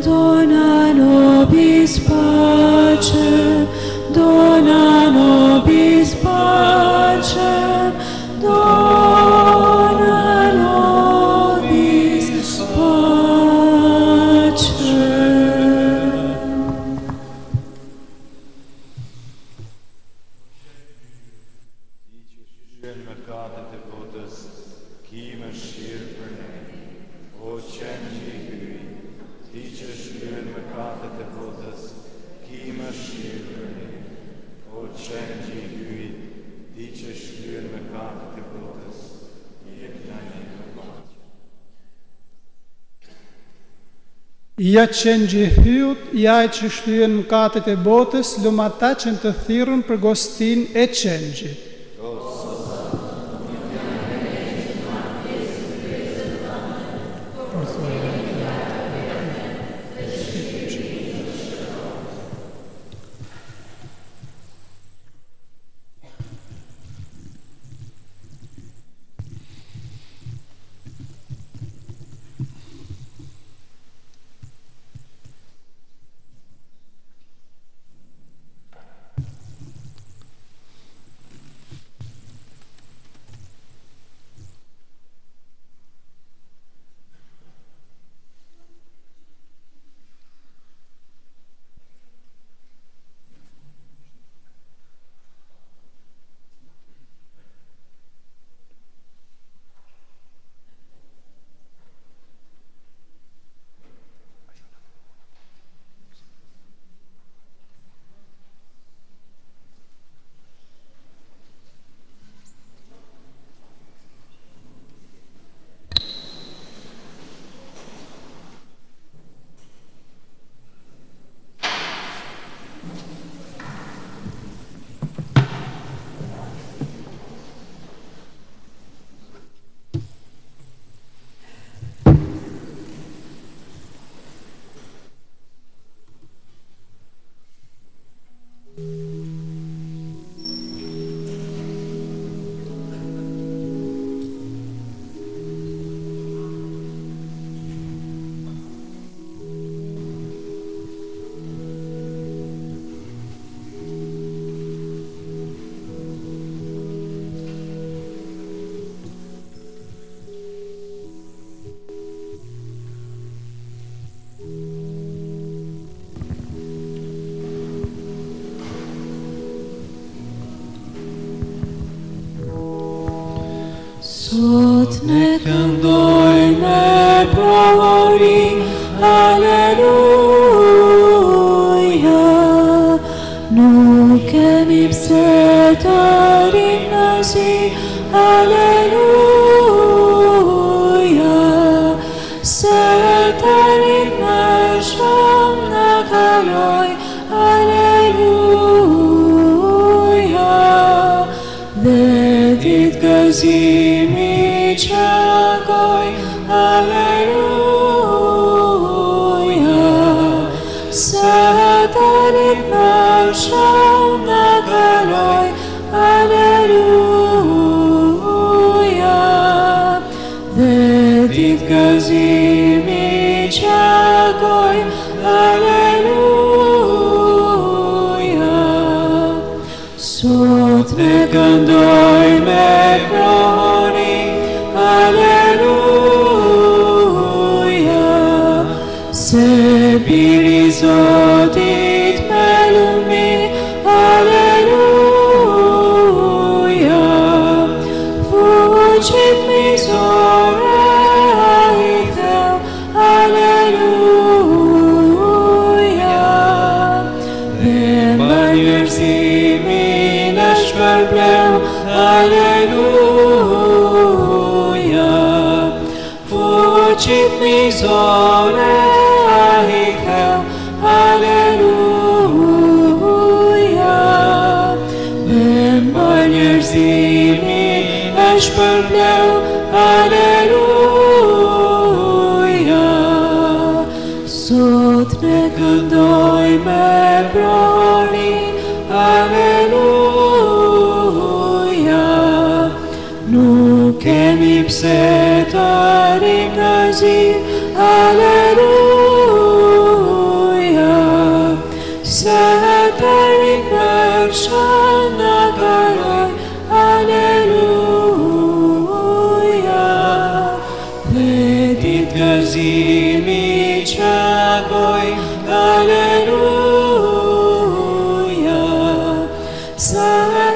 dona nobis pacem, dona nobis pacem, dona nobis pacem. Shën mëkatet e botës, ki mëshirë për ne. O qenë që i hyj, ti që shën mëkatet e botës, ki mëshirë për ne. O qenë që i hyj, ti që shën mëkatet e botës, jep na një paqe. Ja qenë gjihyut, ja e që shlyën mëkatet e botës, lum ata që në të thirrën për gostin e qengjit. Sot ne këndojmë me prohori, Aleluja. Nuk kemi pse të rimëzi, Aleluja. Se të rimëshëm në kaloj, Aleluja. Dhe ditë gëzimi që goj, Aleluja. Se të rimëshëm në kaloj, Aleluja. Dhe ditë gëzimi që goj, Aleluja. Sot ne këndoj me prohori, Aleluja. Se biri Zotit me lumi, Aleluja. Fuqit mizore a I theu, Aleluja. Dhe mbar njerëzimin e shpërbleu, Aleluja. Fuqit mizore a I theu, Aleluja. Dhe mbar njerëzimin e shpërbleu, Aleluja. Sot ne këndoj me prohori, Aleluja. Nuk kemi pse të rimëzi, Aleluja. Se të rimëshëm në kaloj, Aleluja. Dhe ditë gëzimi që goj, Aleluja. Se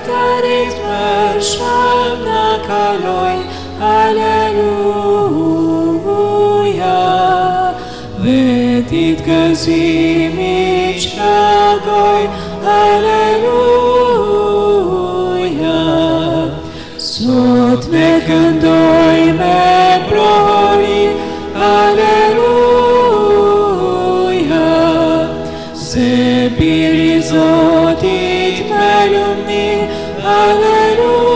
të rimëshëm në kaloj, Aleluja. Dhe ditë gëzimi që goj, Aleluja. Sot ne këndoj me prohori, Aleluja. Se biri Zotit me lumi, Aleluja.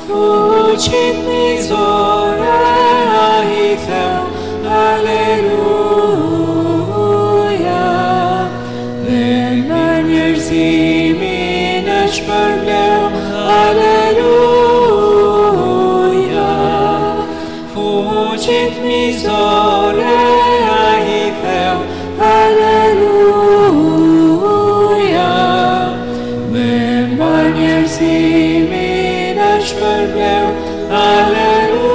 Fuqit mizore a I theu, Aleluja. Dhe mbar njerëzimin e shpërbleu, Aleluja. Fuqit mizore a I theu, Aleluja. Dhe mbar njerëzimin e shpërbleu, Aleluja.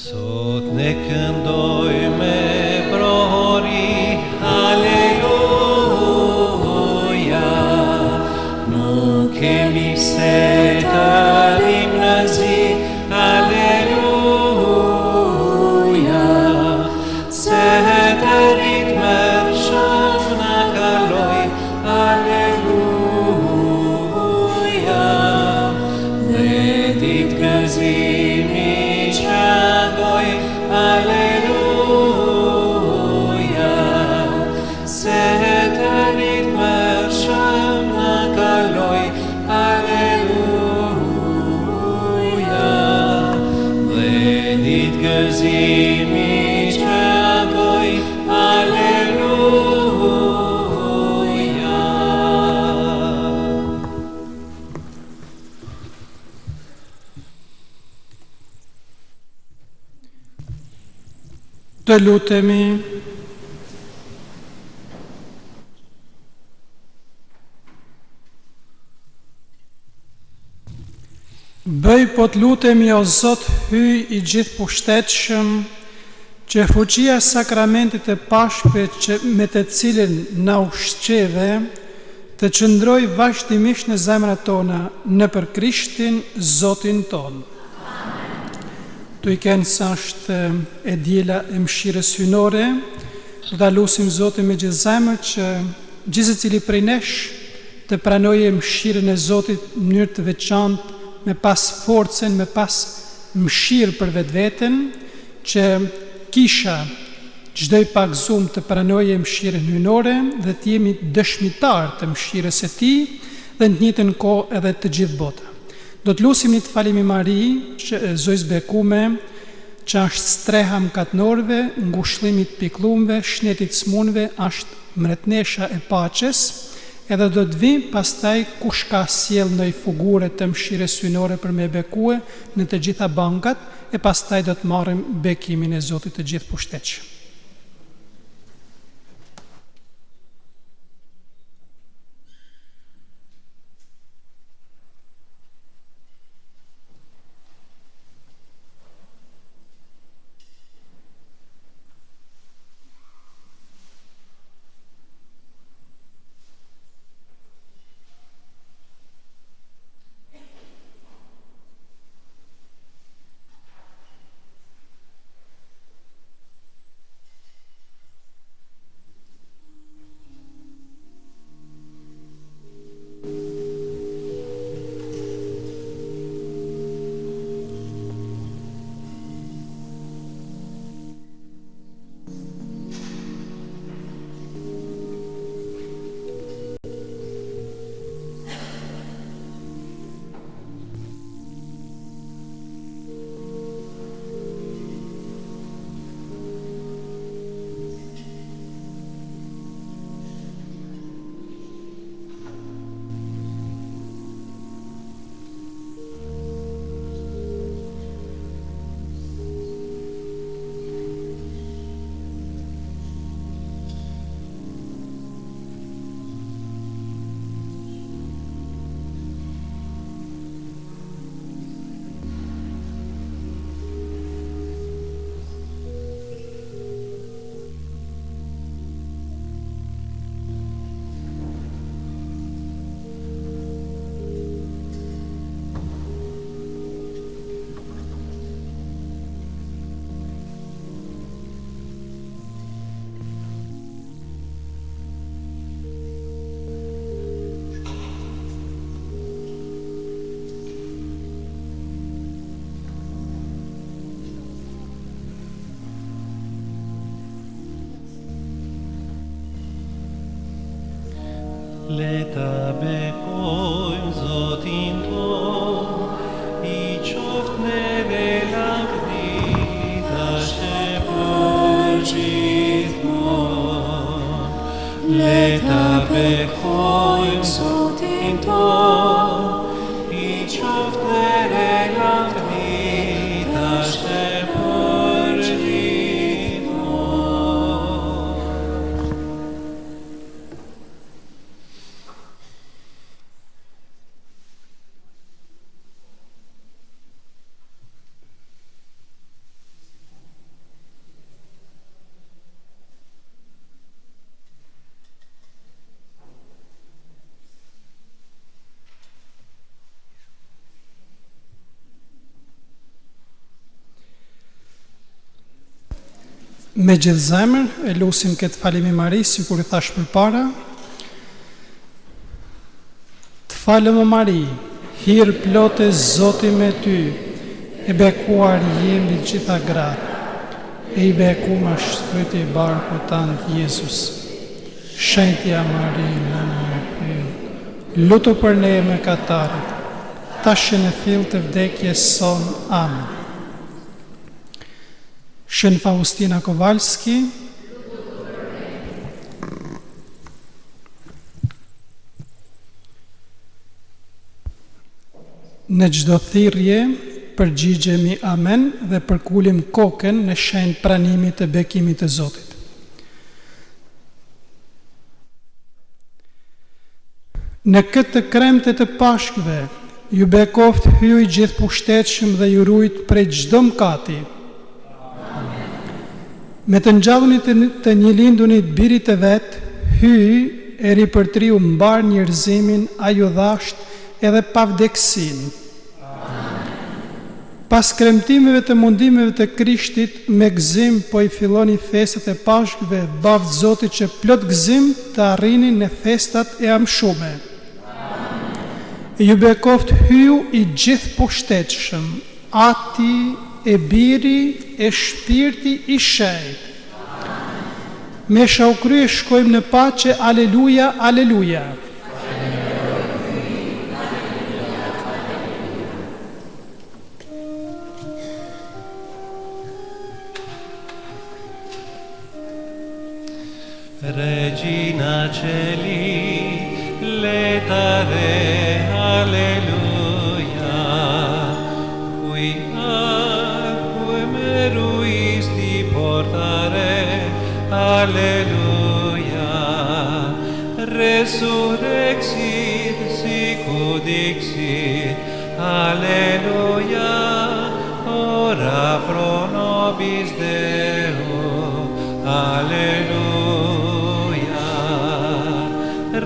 Sot ne këndoj me prohori, Aleluja. Nuk kemi pse të rimëzi, Aleluja. Se të rimëshëm në kaloj, Aleluja. Dhe ditë gëzimi që goj, Aleluja. Se të rimëshëm në kaloj, Aleluja. Dhe ditë gëzimi që goj, Të lutemi. Bëj po të lutemi o Zot hyj i gjithë pushtetshëm, që fuqia sakramentit të Pashkëve me të cilin na ushqeve, të qëndroj vazhdimisht në zemrat tona nëpër Krishtin Zotin ton. Tu i kenë sa është e diela e mëshirës hynore, do ta lutim Zotin me gjithë zemër që gjithë secili prej nesh të pranojë mëshirën e Zotit në mënyrë të veçantë, me pas forcen, me pas mëshirë për vetveten, që kisha çdo i pak zum të pranojë mëshirën hynore dhe të jemi dëshmitar të mëshirës së Tij dhe në të njëjtën kohë edhe të gjithë bota. Do të lutim një të falemi Mari, që Zojës bekume, që është streha mkatnorëve, ngushëllimi të pikëlluarve, shneti të smunëve, është mretnesha e paqes, edhe do të vim pastaj kush ka sjell ndonjë fugure të mëshirës hynore për me bekue në të gjitha bankat, e pastaj do të marrim bekimin e Zotit të gjithë pushtetshëm. Le ta bekojmë Zotin ton, I qoftë neve lakmi, tash e për gjithmonë. Le ta bekojmë Zotin ton, I qoftë neve lakmi, tash e për gjithmonë. Me gjithë zemër, e lusim këtë falemi Mari, si kur I thash për para. Të falem o Mari, hirë plote Zoti me ty, e bekuar jemi gjitha gratë, e I bekuar është fruti I barkut tant Jezus. Shenjtja Mari, nëna e hyj, lutu për ne mëkatarët, tash në fill të vdekjes son. Amen. Shën Faustina Kowalski, në çdo thirrje përgjigjemi amen dhe përkulim kokën në shenjë pranimit të bekimit të Zotit. Në këtë të kremte të pashkëve, ju bekoft hyj gjithë pushtetshëm dhe ju rujt prej çdo mëkati. Me të ngjallënit të një lindunit birit të vet, hyj e ripërtriu mbar njerëzimin, a ju dhasht edhe pavdeksin. Pas kremtimeve të mundimeve të Krishtit, me gëzim po i filloni festat e pashkëve, bavë Zotit që plot gëzim të arrinin në festat e amshume. Ju bekoft hyu i gjithë pushtetshëm, Ati e Biri e Shpirti i Shenjtë. Me shaukrye shkojmë në paqe, aleluja, aleluja. Regina Celi, letare, alleluia, qui meruisti portare, alleluia, resurrexit, sicut dixit, alleluia, ora pro nobis Deo, alleluia.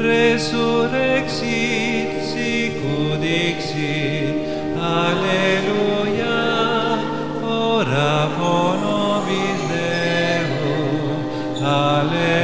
Resurrexit, sicut dixit, alleluia, ora pro nobis Deo, alleluia.